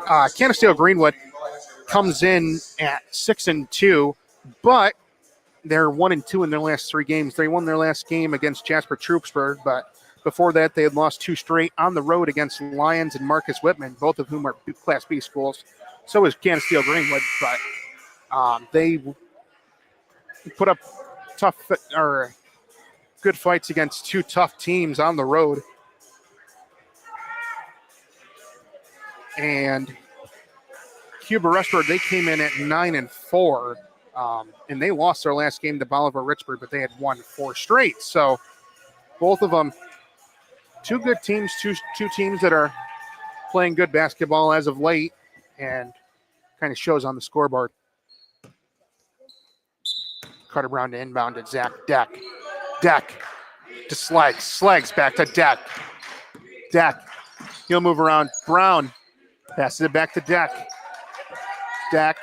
Anisteo-Greenwood comes in at 6-2, but they're 1-2 in their last 3 games. They won their last game against Jasper-Troopsburg, but before that, they had lost 2 straight on the road against Lyons and Marcus Whitman, both of whom are Class B schools. So is Anisteo-Greenwood, but they put up good fights against 2 tough teams on the road. And Cuba-Rushford, they came in at 9-4, and they lost their last game to Bolivar-Richburg, but they had won 4 straight. So both of them, 2 good teams, two teams that are playing good basketball as of late, and kind of shows on the scoreboard. Carter Brown to inbound to Zach Deck. Deck to Sleggs. Sleggs back to Deck. Deck, he'll move around. Brown passes it back to Deck. Deck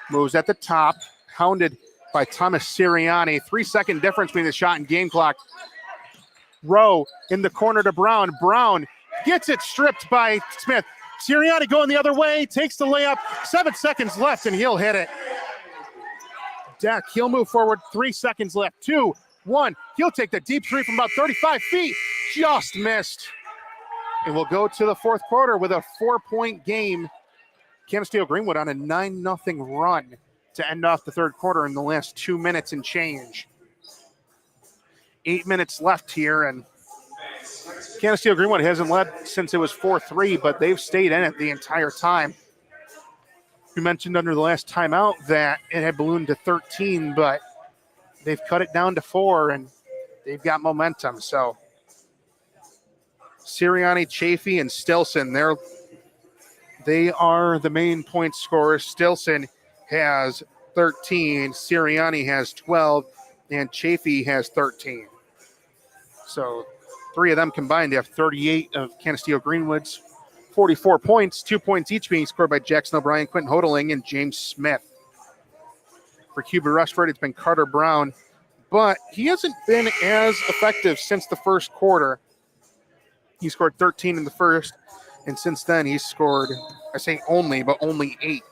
moves at the top, hounded by Thomas Sirianni. 3-second difference between the shot and game clock. Rowe in the corner to Brown. Brown, Gets it stripped by Smith. Sirianni going the other way, takes the layup. 7 seconds left, and he'll hit it. Deck, he'll move forward. 3 seconds left. 2, 1. He'll take the deep three from about 35 feet. Just missed. And we'll go to the fourth quarter with a 4-point game. Anisteo-Greenwood on a 9-0 run to end off the third quarter in the last 2 minutes and change. 8 minutes left here, and Anisteo-Greenwood hasn't led since it was 4-3, but they've stayed in it the entire time. We mentioned under the last timeout that it had ballooned to 13, but they've cut it down to 4, and they've got momentum. So Sirianni, Chafee, and Stilson, they are the main point scorers. Stilson has 13, Sirianni has 12, and Chafee has 13. So 3 of them combined have 38 of Anisteo-Greenwood's 44 points, 2 points each being scored by Jackson O'Brien, Quentin Hodeling, and James Smith. For Cuba-Rushford, it's been Carter Brown, but he hasn't been as effective since the first quarter. He scored 13 in the first, and since then he's scored, I say only, but only 8.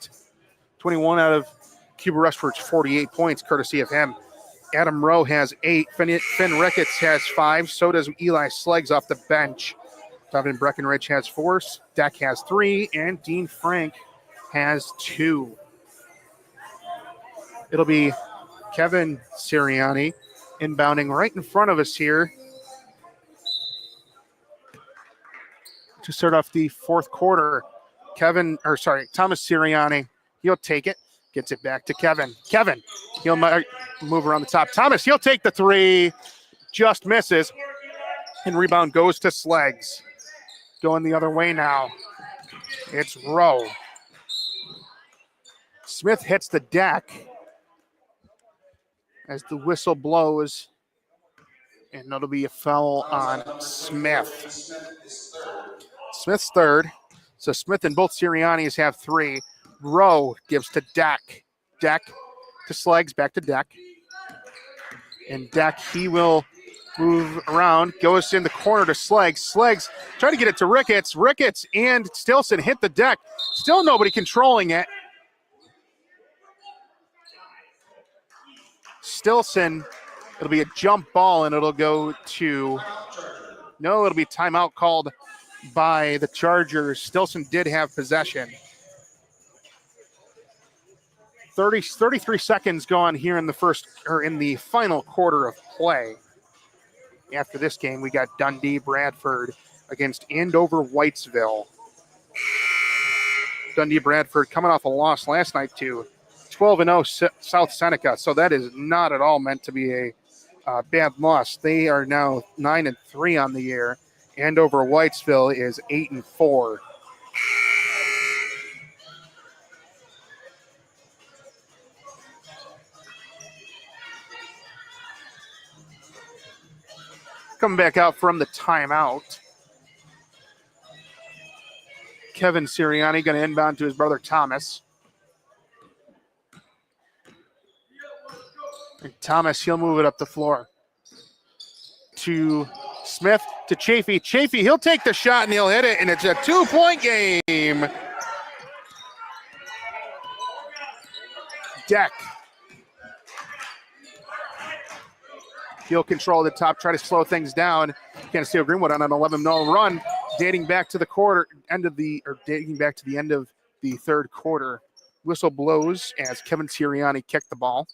21 out of Cuba-Rushford's 48 points, courtesy of him. Adam Rowe has 8. Finn Ricketts has 5. So does Eli Sleggs off the bench. Donovan Breckenridge has 4. Deck has 3. And Dean Frank has 2. It'll be Kevin Sirianni inbounding right in front of us here to start off the fourth quarter. Thomas Sirianni, he'll take it. Gets it back to Kevin. Kevin, he'll move around the top. Thomas, he'll take the 3. Just misses. And rebound goes to Sleggs. Going the other way now. It's Rowe. Smith hits the deck as the whistle blows. And that'll be a foul on Smith. Smith's third. So Smith and both Siriannis have 3. Rowe gives to Deck. Deck to Sleggs, back to Deck. And Deck, he will move around, goes in the corner to Sleggs. Sleggs trying to get it to Ricketts. Ricketts and Stilson hit the deck. Still nobody controlling it. Stilson, it'll be a jump ball, and it'll go to, it'll be timeout called by the Chargers. Stilson did have possession. 33 seconds gone here in the final quarter of play. After this game, we got Dundee Bradford against Andover-Whitesville. Dundee Bradford coming off a loss last night to 12-0 South Seneca, so that is not at all meant to be a bad loss. They are now 9-3 on the year. Andover-Whitesville is 8-4. Coming back out from the timeout. Kevin Sirianni going to inbound to his brother Thomas. And Thomas, he'll move it up the floor. To Smith, to Chafee. Chafee, he'll take the shot and he'll hit it, and it's a 2-point game. Deck. He'll control the top, try to slow things down. Anisteo-Greenwood on an 11-0 run, dating back to the end of the third quarter. Whistle blows as Kevin Sirianni kicked the ball.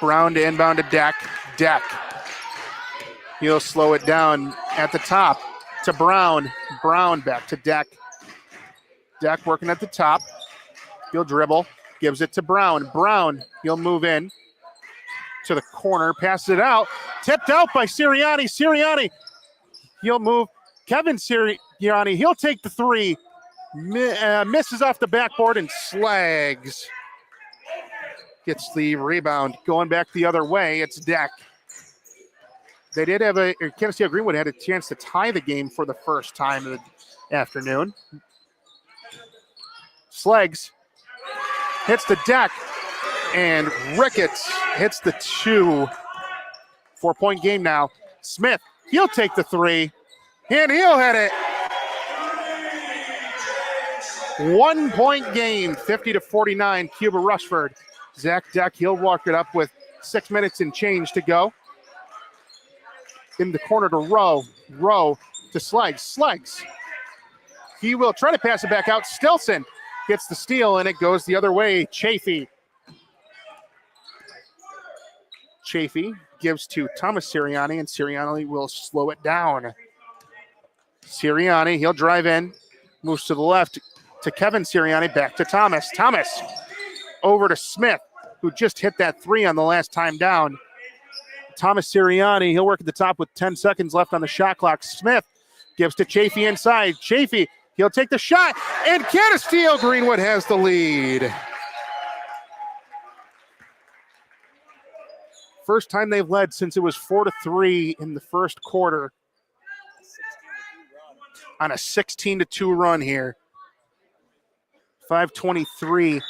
Brown to inbound to Deck. Deck. He'll slow it down at the top to Brown. Brown back to Deck. Deck working at the top. He'll dribble. Gives it to Brown. Brown, he'll move in to the corner, passes it out. Tipped out by Sirianni. Sirianni, he'll move. Kevin Sirianni, he'll take the 3. Misses off the backboard, and Sleggs gets the rebound. Going back the other way, it's Deck. They did have Anisteo-Greenwood had a chance to tie the game for the first time of the afternoon. Sleggs hits the deck, and Ricketts hits the 2. 4-point game now. Smith He'll take the three, and he'll hit it. 1 point game, 50-49, Cuba-Rushford. Zach Deck, he'll walk it up with 6 minutes and change to go. In the corner to Rowe to Sleggs. He will try to pass it back out. Stilson gets the steal, and it goes the other way. Chafee gives to Thomas Sirianni, and Sirianni will slow it down. Sirianni, he'll drive in, moves to the left to Kevin Sirianni, back to Thomas. Thomas over to Smith, who just hit that three on the last time down. Thomas Sirianni, he'll work at the top with 10 seconds left on the shot clock. Smith gives to Chafee inside. Chafee, he'll take the shot, and anisteo-Greenwood has the lead. First time they've led since it was 4-3 in the first quarter. On a 16-2 run here. 5:23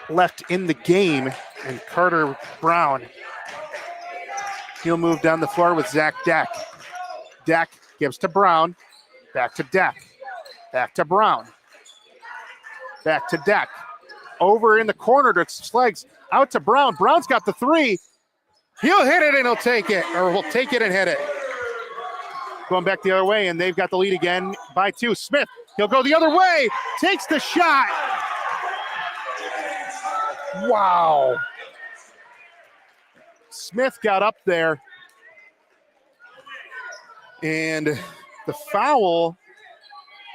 left in the game, and Carter Brown, he'll move down the floor with Zach Deck. Deck gives to Brown, back to Deck, back to Brown, back to Deck. Over in the corner to Sleggs, out to Brown. Brown's got the three. He'll hit it and he'll take it, or he'll take it and hit it. Going back the other way, and they've got the lead again by 2. Smith, he'll go the other way, takes the shot. Wow. Smith got up there, and the foul,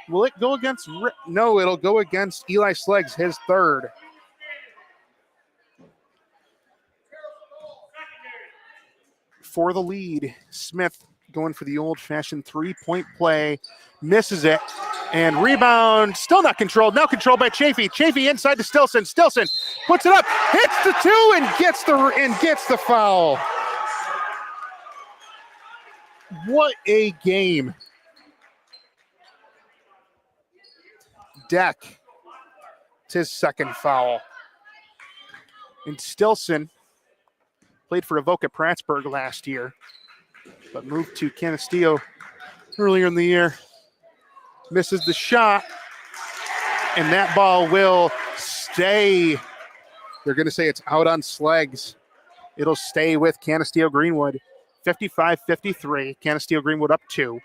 will it go against? No, it'll go against Eli Sleggs, his third. For the lead, Smith going for the old-fashioned three-point play, misses it, and rebound, still not controlled, now controlled by Chafee. Chafee inside to Stilson. Stilson puts it up, hits the two, and gets the foul. What a game. Deck, it's his second foul. And Stilson played for Avoca Prattsburgh last year, but moved to Canisteo earlier in the year. Misses the shot, and that ball will stay. They're going to say it's out on Sleggs. It'll stay with Canisteo-Greenwood. 55-53, Canisteo-Greenwood up 2.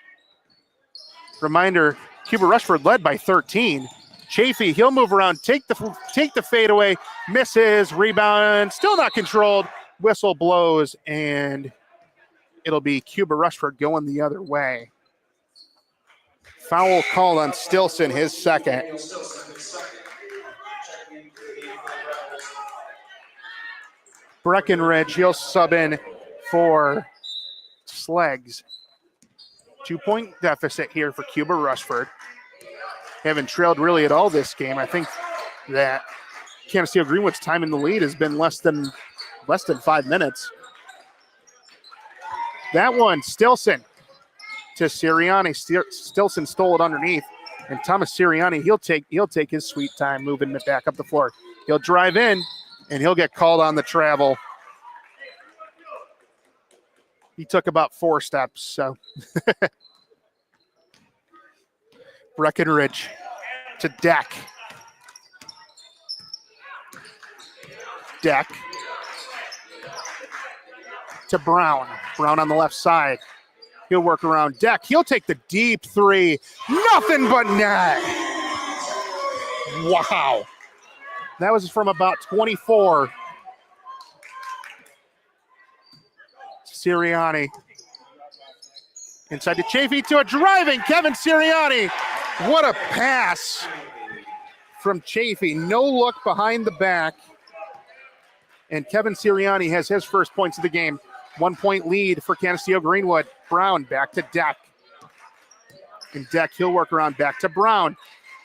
Reminder, Cuba-Rushford led by 13. Chafee, he'll move around, take the fadeaway, misses, rebound, still not controlled. Whistle blows, and it'll be Cuba-Rushford going the other way. Foul called on Stilson, his second. Breckenridge, he'll sub in for Sleggs. 2-point deficit here for Cuba-Rushford. Haven't trailed really at all this game. I think that Canisteo-Greenwood's time in the lead has been less than 5 minutes. That one, Stilson to Sirianni. Stilson stole it underneath, and Thomas Sirianni, he'll take his sweet time moving it back up the floor. He'll drive in, and he'll get called on the travel. He took about 4 steps, so. Breckenridge to Deck. Deck to Brown. Brown on the left side. He'll work around Deck. He'll take the deep three. Nothing but net. Wow. That was from about 24. Sirianni. Inside to Chafee to a driving Kevin Sirianni. What a pass from Chafee. No look behind the back. And Kevin Sirianni has his first points of the game. 1-point lead for Canisteo-Greenwood. Brown back to Deck. And Deck, he'll work around back to Brown.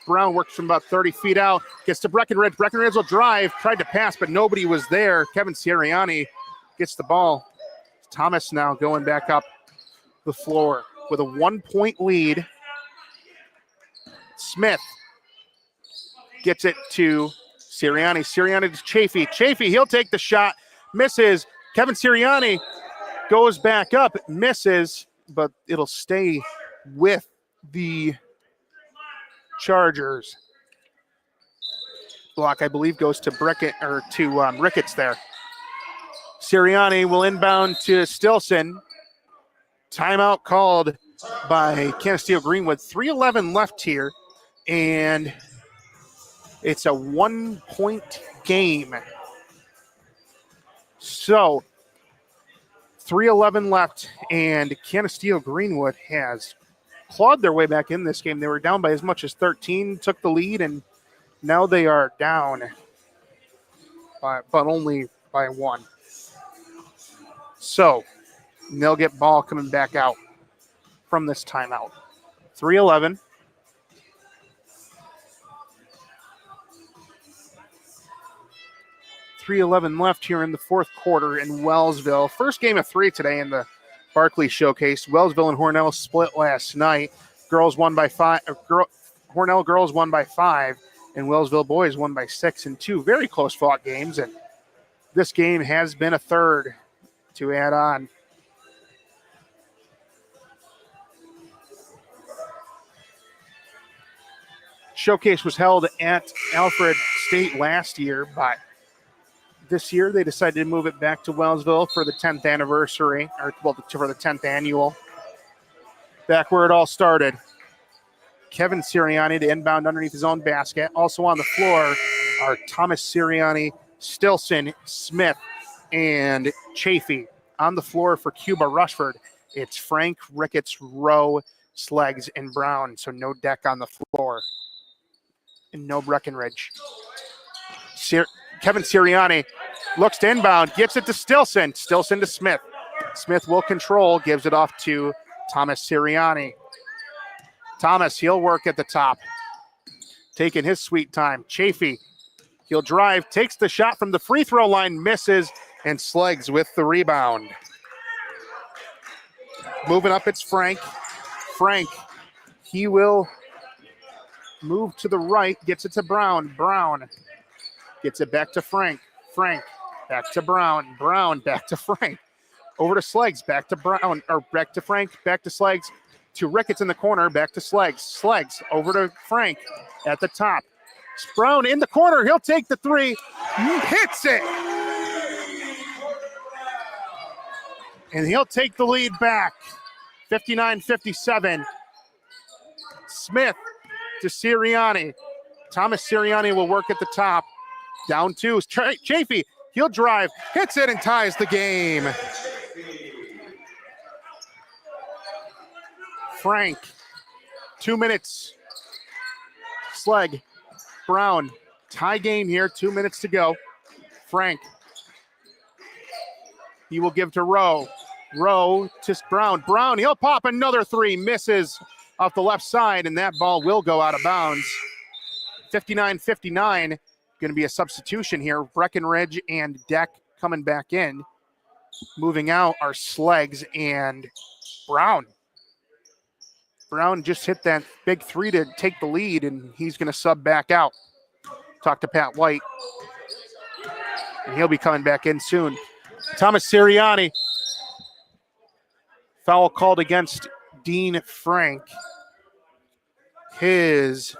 Brown works from about 30 feet out. Gets to Breckenridge. Breckenridge will drive. Tried to pass, but nobody was there. Kevin Sirianni gets the ball. Thomas now going back up the floor with a 1-point lead. Smith gets it to Sirianni. Sirianni to Chafee. Chafee, he'll take the shot. Misses. Kevin Sirianni goes back up. Misses. but it'll stay with the Chargers. Block, I believe, goes to Ricketts there. Sirianni will inbound to Stilson. Timeout called by Anisteo-Greenwood. 3:11 left here, and it's a 1-point game. So 3:11 left, and Anisteo-Greenwood has clawed their way back in this game. They were down by as much as 13, took the lead, and now they are down, but only by 1. So they'll get ball coming back out from this timeout. 3:11. Left here in the fourth quarter in Wellsville. First game of 3 today in the Barkley Showcase. Wellsville and Hornell split last night. Girls won by 5. Hornell girls won by 5, and Wellsville boys won by 6 in 2 very close fought games. And this game has been a third to add on. Showcase was held at Alfred State last year, but this year they decided to move it back to Wellsville for the 10th anniversary, for the 10th annual. Back where it all started. Kevin Sirianni to inbound underneath his own basket. Also on the floor are Thomas Sirianni, Stilson, Smith, and Chafee. On the floor for Cuba-Rushford, it's Frank, Ricketts, Rowe, Sleggs, and Brown. So no deck on the floor. And no Breckenridge. Kevin Sirianni looks to inbound, gets it to Stilson. Stilson to Smith. Smith will control, gives it off to Thomas Sirianni. Thomas, he'll work at the top. Taking his sweet time. Chafee, he'll drive, takes the shot from the free throw line, misses, and Sleggs with the rebound. Moving up, it's Frank. Frank, he will move to the right, gets it to Brown. Brown gets it back to Frank. Frank, back to Brown. Brown, back to Frank. Over to Sleggs, back to Brown, or back to Frank, back to Sleggs, to Ricketts in the corner, back to Sleggs. Sleggs, over to Frank at the top. Brown in the corner, he'll take the 3, hits it. And he'll take the lead back, 59-57. Smith to Sirianni. Thomas Sirianni will work at the top. Down 2, Chafee, he'll drive, hits it, and ties the game. Frank, 2 minutes. Slegg, Brown, tie game here, 2 minutes to go. Frank, he will give to Rowe. Rowe to Brown. Brown, he'll pop another 3, misses off the left side, and that ball will go out of bounds. 59-59. Going to be a substitution here. Breckenridge and Deck coming back in. Moving out are Sleggs and Brown. Brown just hit that big 3 to take the lead, and he's going to sub back out. Talk to Pat White. And he'll be coming back in soon. Thomas Sirianni. Foul called against Dean Frank. His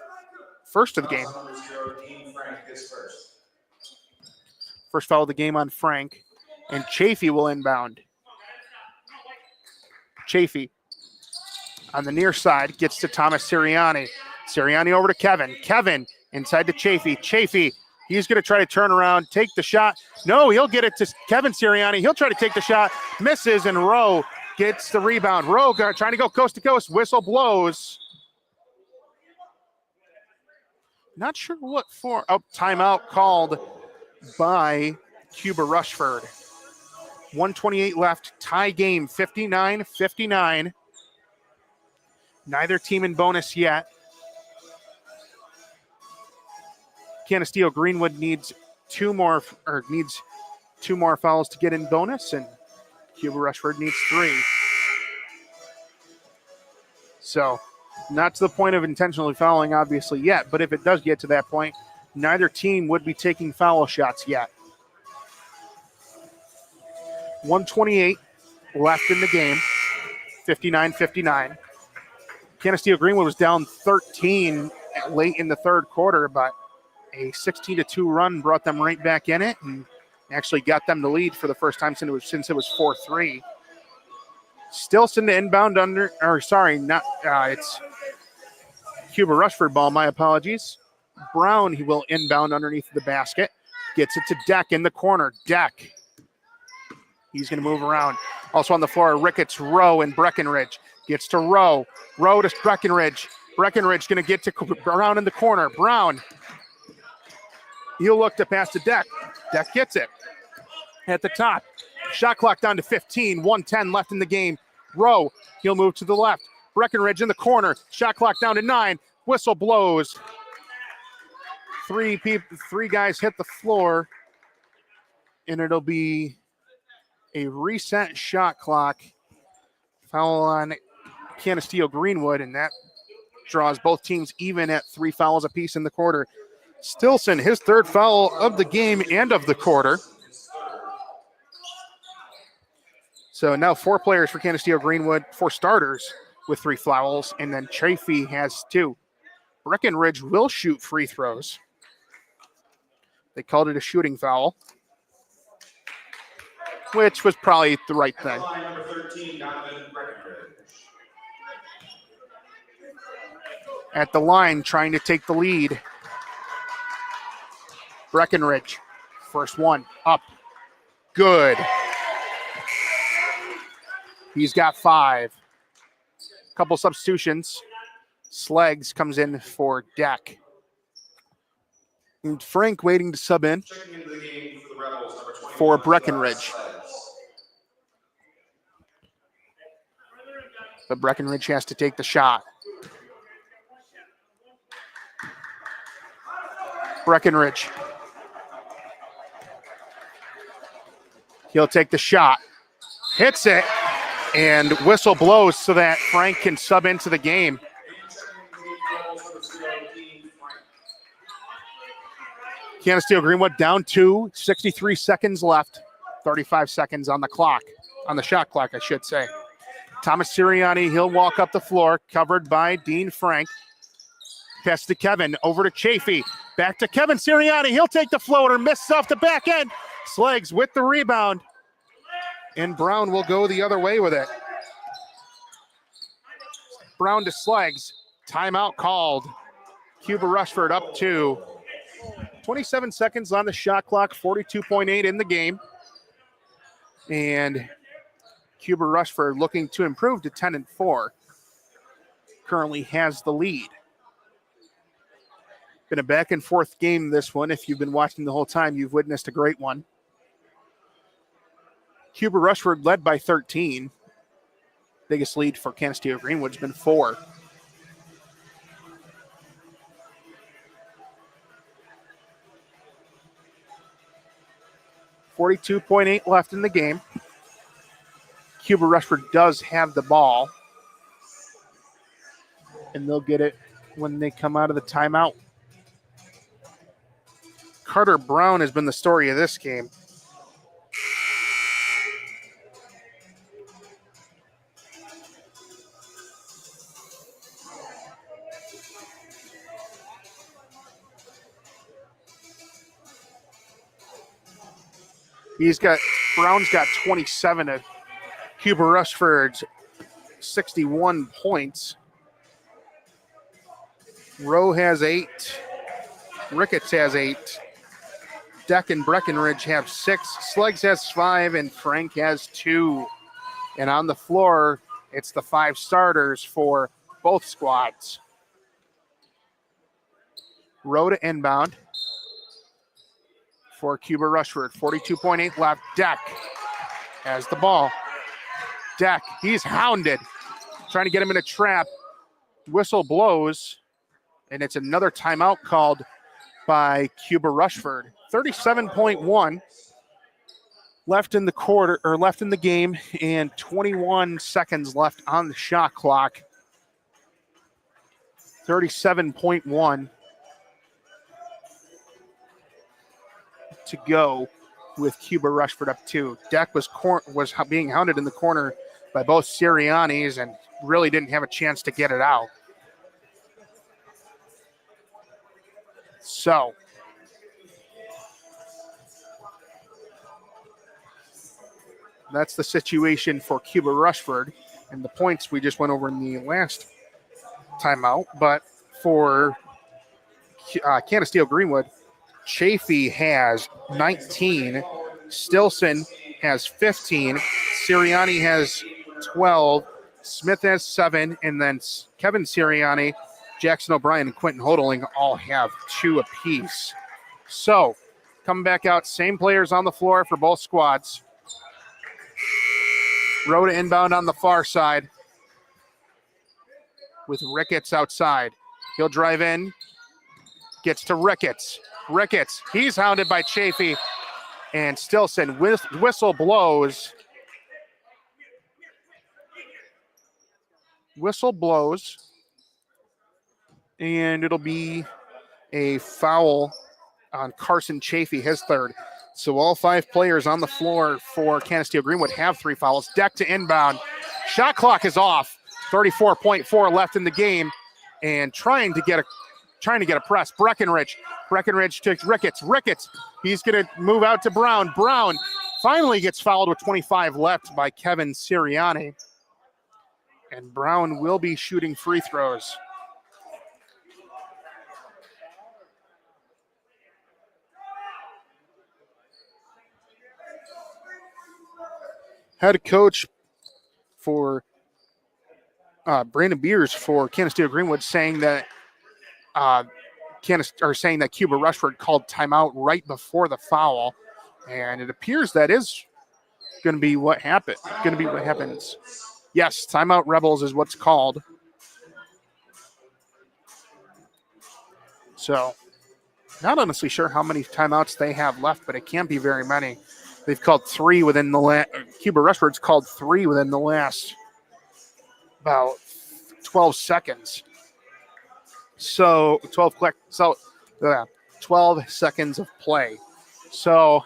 first of the game. First foul of the game on Frank. And Chafee will inbound. Chafee on the near side gets to Thomas Sirianni. Sirianni over to Kevin. Kevin inside to Chafee. Chafee, he's going to try to turn around, take the shot. No, he'll get it to Kevin Sirianni. He'll try to take the shot. Misses, and Rowe gets the rebound. Rowe trying to go coast to coast. Whistle blows. Not sure what for. Oh, timeout called by Cuba-Rushford. 1:28 left. Tie game, 59-59. Neither team in bonus yet. Anisteo-Greenwood needs two more fouls to get in bonus, and Cuba-Rushford needs 3. So, not to the point of intentionally fouling, obviously, yet, but if it does get to that point, neither team would be taking foul shots yet. 1:28 left in the game. 59-59. Anisteo-Greenwood was down 13 late in the third quarter, but a 16-2 run brought them right back in it and actually got them the lead for the first time since it was 4-3. Stilson to inbound it's Cuba-Rushford ball, my apologies. Brown, he will inbound underneath the basket. Gets it to Deck in the corner. Deck. He's going to move around. Also on the floor, Ricketts, Rowe, and Breckenridge. Gets to Rowe. Rowe to Breckenridge. Breckenridge going to get to Brown in the corner. Brown. He'll look to pass to Deck. Deck gets it. At the top. Shot clock down to 15. 1:10 left in the game. Rowe. He'll move to the left. Breckenridge in the corner. Shot clock down to 9. Whistle blows. Three guys hit the floor. And it'll be a reset shot clock. Foul on Anisteo-Greenwood, and that draws both teams even at 3 fouls apiece in the quarter. Stilson, his third foul of the game and of the quarter. So now 4 players for Anisteo-Greenwood, 4 starters with 3 fouls, and then Chafee has 2. Breckenridge will shoot free throws. They called it a shooting foul, which was probably the right thing. Line number 13, Donovan Breckenridge. At the line, trying to take the lead. Breckenridge, first one, up. Good. He's got 5. Couple substitutions. Sleggs comes in for Deck. And Frank waiting to sub in Checking into the game for the Rebels, number 21, for Breckenridge. But Breckenridge has to take the shot. Breckenridge. He'll take the shot. Hits it. And whistle blows so that Frank can sub into the game. Anisteo-Greenwood down 2, 63 seconds left. 35 seconds on the clock. On the shot clock, I should say. Thomas Sirianni, he'll walk up the floor, covered by Dean Frank. Pass to Kevin, over to Chafee. Back to Kevin Sirianni, he'll take the floater, misses off the back end. Sleggs with the rebound. And Brown will go the other way with it. Brown to Sleggs. Timeout called. Cuba-Rushford up 2. 27 seconds on the shot clock, 42.8 in the game. And Cuba-Rushford looking to improve to 10-4. Currently has the lead. Been a back and forth game, this one. If you've been watching the whole time, you've witnessed a great one. Cuba-Rushford led by 13. Biggest lead for Anisteo-Greenwood's been 4. .8 left in the game. Cuba-Rushford does have the ball. And they'll get it when they come out of the timeout. Carter Brown has been the story of this game. Brown's got 27 of Cuba-Rushford's 61 points. Rowe has 8. Ricketts has 8. Deck and Breckenridge have 6. Sleggs has 5, and Frank has 2. And on the floor, it's the 5 starters for both squads. Rowe to inbound for Cuba-Rushford. 42.8 left. Deck has the ball. Deck, he's hounded. Trying to get him in a trap. Whistle blows, and it's another timeout called by Cuba-Rushford. 37.1 left in the quarter, or left in the game, and 21 seconds left on the shot clock. 37.1 to go with Cuba-Rushford up 2. Deck was being hounded in the corner by both Siriannis and really didn't have a chance to get it out. So that's the situation for Cuba-Rushford, and the points we just went over in the last timeout. But for Anisteo-Greenwood, Chafee has 19, Stilson has 15, Sirianni has 12, Smith has 7, and then Kevin Sirianni, Jackson O'Brien, and Quentin Hodling all have 2 apiece. So, coming back out, same players on the floor for both squads. Rhoda inbound on the far side with Ricketts outside. He'll drive in, gets to Ricketts. Ricketts, he's hounded by Chafee, and Stilson. Whistle blows. Whistle blows, and it'll be a foul on Carson Chafee, his third. So all 5 players on the floor for Anisteo-Greenwood have 3 fouls. Deck to inbound. Shot clock is off. 34.4 left in the game, and trying to get a press. Breckenridge to Ricketts. Ricketts, he's going to move out to Brown. Brown finally gets fouled with 25 left by Kevin Sirianni. And Brown will be shooting free throws. Head coach for Brandon Beers for Anisteo-Greenwood saying that Cuba-Rushford called timeout right before the foul, and it appears that is going to be what happened. Going to be what happens. Yes, timeout Rebels is what's called. So, not honestly sure how many timeouts they have left, but it can't be very many. They've called 3 within the last. Cuba-Rushford's called 3 within the last about 12 seconds. So 12 seconds of play. So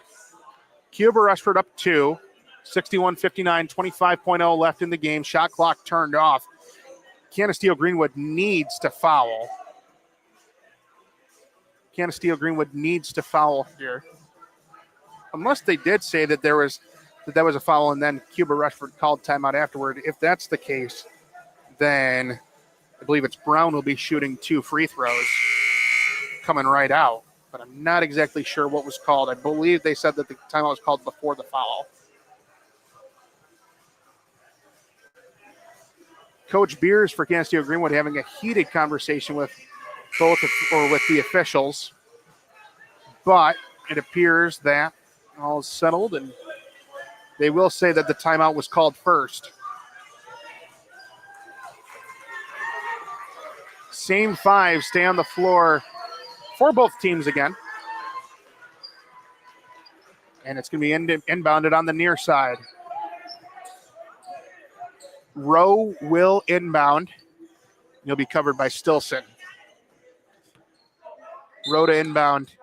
Cuba-Rushford up 2, 61-59, 25.0 left in the game. Shot clock turned off. Anisteo-Greenwood needs to foul. Anisteo-Greenwood needs to foul here. Unless they did say that that was a foul and then Cuba-Rushford called timeout afterward. If that's the case, then I believe it's Brown will be shooting 2 free throws coming right out. But I'm not exactly sure what was called. I believe they said that the timeout was called before the foul. Coach Beers for Anisteo-Greenwood having a heated conversation with with the officials. But it appears that all is settled, and they will say that the timeout was called first. Same 5 stay on the floor for both teams again. And it's going to be inbounded on the near side. Rowe will inbound. He'll be covered by Stilson. Rhoda inbound.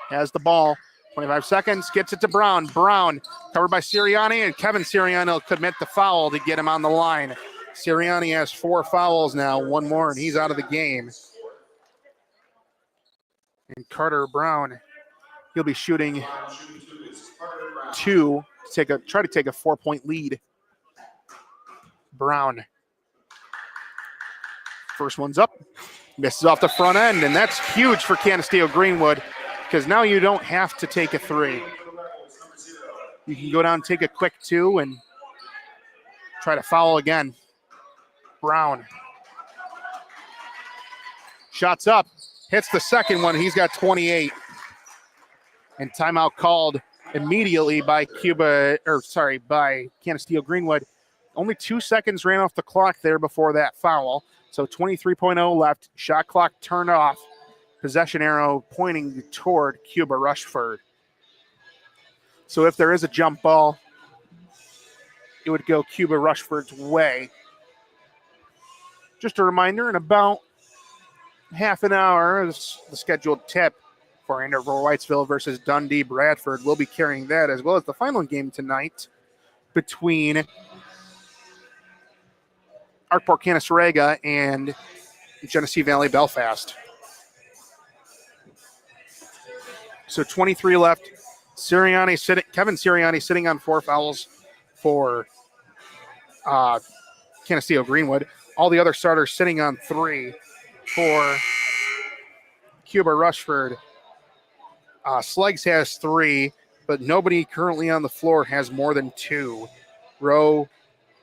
Has the ball. 25 seconds. Gets it to Brown. Brown covered by Sirianni, and Kevin Sirianni will commit the foul to get him on the line. Sirianni has 4 fouls now. 1 more, and he's out of the game. And Carter Brown, he'll be shooting 2 to try to take a 4-point lead. Brown. First one's up. Misses off the front end, and that's huge for Anisteo-Greenwood because now you don't have to take a 3. You can go down and take a quick 2 and try to foul again. Brown. Shots up. Hits the second one. He's got 28. And timeout called immediately by Anisteo-Greenwood. Only 2 seconds ran off the clock there before that foul. So 23.0 left. Shot clock turned off. Possession arrow pointing toward Cuba-Rushford. So if there is a jump ball, it would go Cuba-Rushford's way. Just a reminder, in about half an hour, the scheduled tip for Andover Whitesville versus Dundee Bradford. We'll be carrying that as well as the final game tonight between Arkport Canasarega and Genesee Valley Belfast. So 23 left. Kevin Sirianni sitting on 4 fouls for Anisteo-Greenwood. All the other starters sitting on 3 for Cuba-Rushford. Sleggs has 3, but nobody currently on the floor has more than 2. Rowe,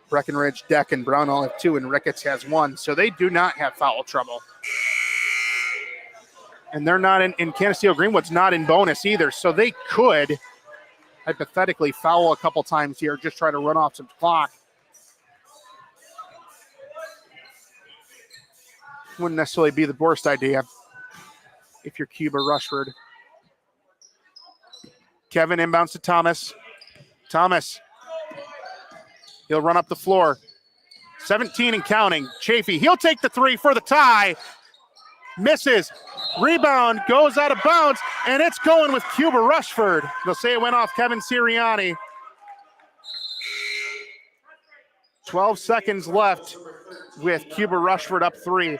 Breckenridge, Deck, and Brown all have 2, and Ricketts has 1. So they do not have foul trouble. And they're not in Canisteo-Greenwood's not in bonus either. So they could hypothetically foul a couple times here, just try to run off some clock. Wouldn't necessarily be the worst idea if you're Cuba-Rushford. Kevin inbounds to Thomas. Thomas. He'll run up the floor. 17 and counting. Chafee, he'll take the 3 for the tie. Misses. Rebound goes out of bounds, and it's going with Cuba-Rushford. They'll say it went off Kevin Sirianni. 12 seconds left with Cuba-Rushford up 3.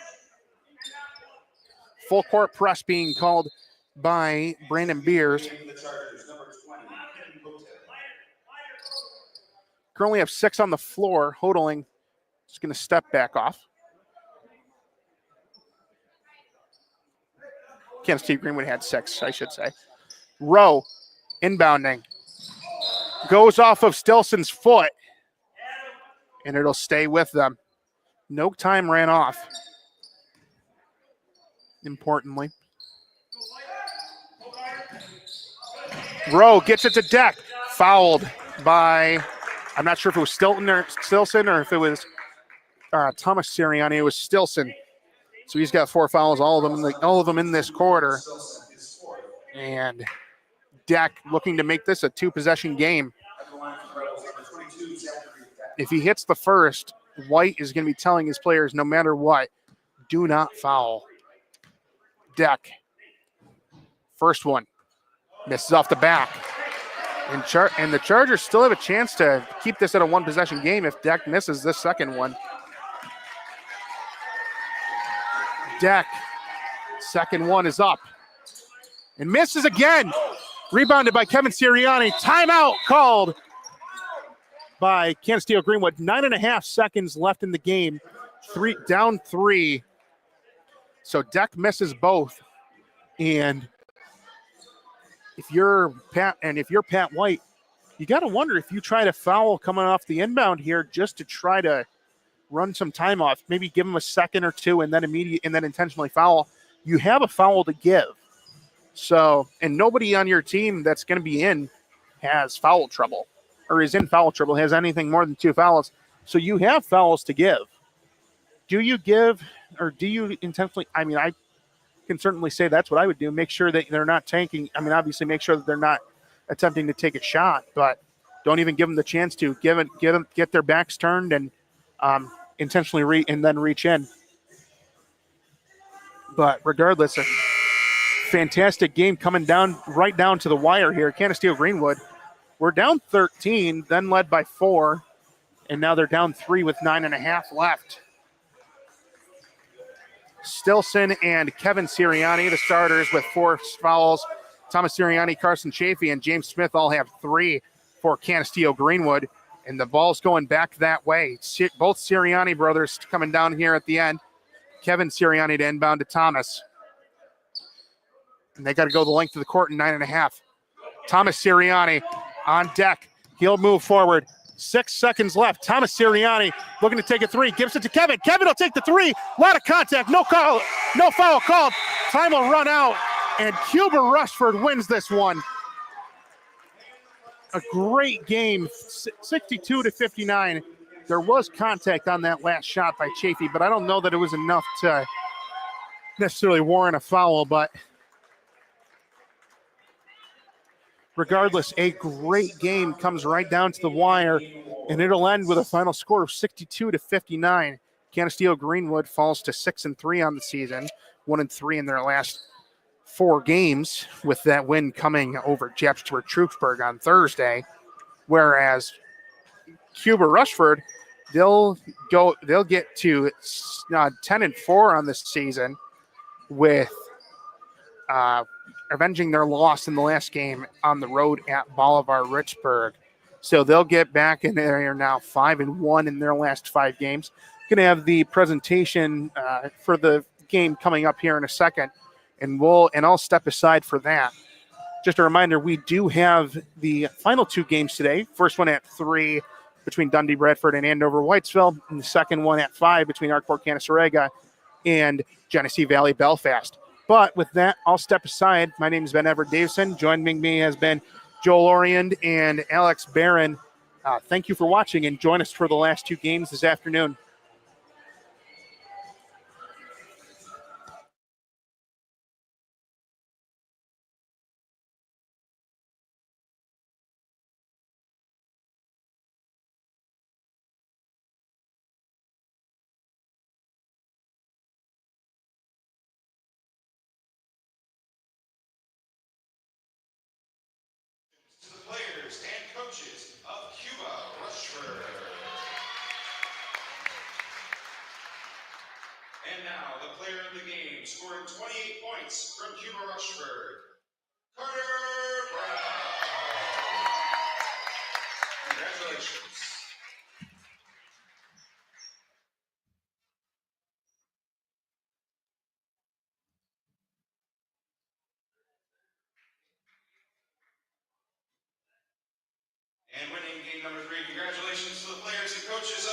Full court press being called by Brandon Beers. Currently have 6 on the floor. Hodling is going to step back off. Canisteo-Greenwood had 6, I should say. Rowe inbounding. Goes off of Stilson's foot. And it'll stay with them. No time ran off. Importantly. Rowe gets it to Deck. Fouled by, I'm not sure if it was Stilson or if it was Thomas Sirianni. It was Stilson. So he's got 4 fouls, all of them in this quarter. And Deck looking to make this a 2-possession game. If he hits the first, White is going to be telling his players, no matter what, do not foul. Deck. First one. Misses off the back. And the Chargers still have a chance to keep this at a 1-possession game if Deck misses this second one. Deck. Second one is up. And misses again. Rebounded by Kevin Sirianni. Timeout called by Canisteo-Greenwood. 9.5 seconds left in the game. Down 3. So Deck misses both. And if you're Pat White, you got to wonder if you try to foul coming off the inbound here just to try to run some time off. Maybe give him a second or 2 and then intentionally foul. You have a foul to give. So, and nobody on your team that's going to be in has foul trouble or is in foul trouble, has anything more than 2 fouls. So you have fouls to give. Do you give or do you intentionally? I mean, I can certainly say that's what I would do. Make sure that they're not tanking. I mean, obviously make sure that they're not attempting to take a shot, but don't even give them the chance to get their backs turned and intentionally reach in. But regardless, a fantastic game coming right down to the wire here. Canisteo-Greenwood, we're down 13, then led by 4, and now they're down 3 with 9.5 left. Stilson and Kevin Sirianni, the starters, with 4 fouls. Thomas Sirianni, Carson Chafee, and James Smith all have 3 for Canisteo-Greenwood. And the ball's going back that way. Both Sirianni brothers coming down here at the end. Kevin Sirianni to inbound to Thomas. And they got to go the length of the court in 9.5. Thomas Sirianni on Deck. He'll move forward. 6 seconds left. Thomas Sirianni looking to take a 3. Gives it to Kevin. Kevin will take the 3. A lot of contact. No foul called. Time will run out. And Cuba-Rushford wins this one. A great game. 62-59. There was contact on that last shot by Chafee, but I don't know that it was enough to necessarily warrant a foul, but regardless, a great game comes right down to the wire, and it'll end with a final score of 62-59. Canisteo-Greenwood falls to 6-3 on the season, 1-3 in their last 4 games, with that win coming over Japsburg-Troopsburg on Thursday, whereas Cuba-Rushford they'll get to 10-4 on this season with avenging their loss in the last game on the road at Bolivar Richburg. So they'll get back in there now 5-1 in their last 5 games. Going to have the presentation for the game coming up here in a second, and I'll step aside for that. Just a reminder, we do have the final 2 games today. First one at 3 between Dundee Bradford and Andover Whitesville, and the second one at 5 between Arkport Canasarega and Genesee Valley Belfast. But with that, I'll step aside. My name is Ben Everett Davison. Joining me has been Joel Oriand and Alex Barron. Thank you for watching, and join us for the last 2 games this afternoon. To the players and coaches of Cuba-Rushford. And now the player of the game, scoring 28 points from Cuba-Rushford, Carter Brown. Congratulations. And winning game number 3, congratulations to the players and coaches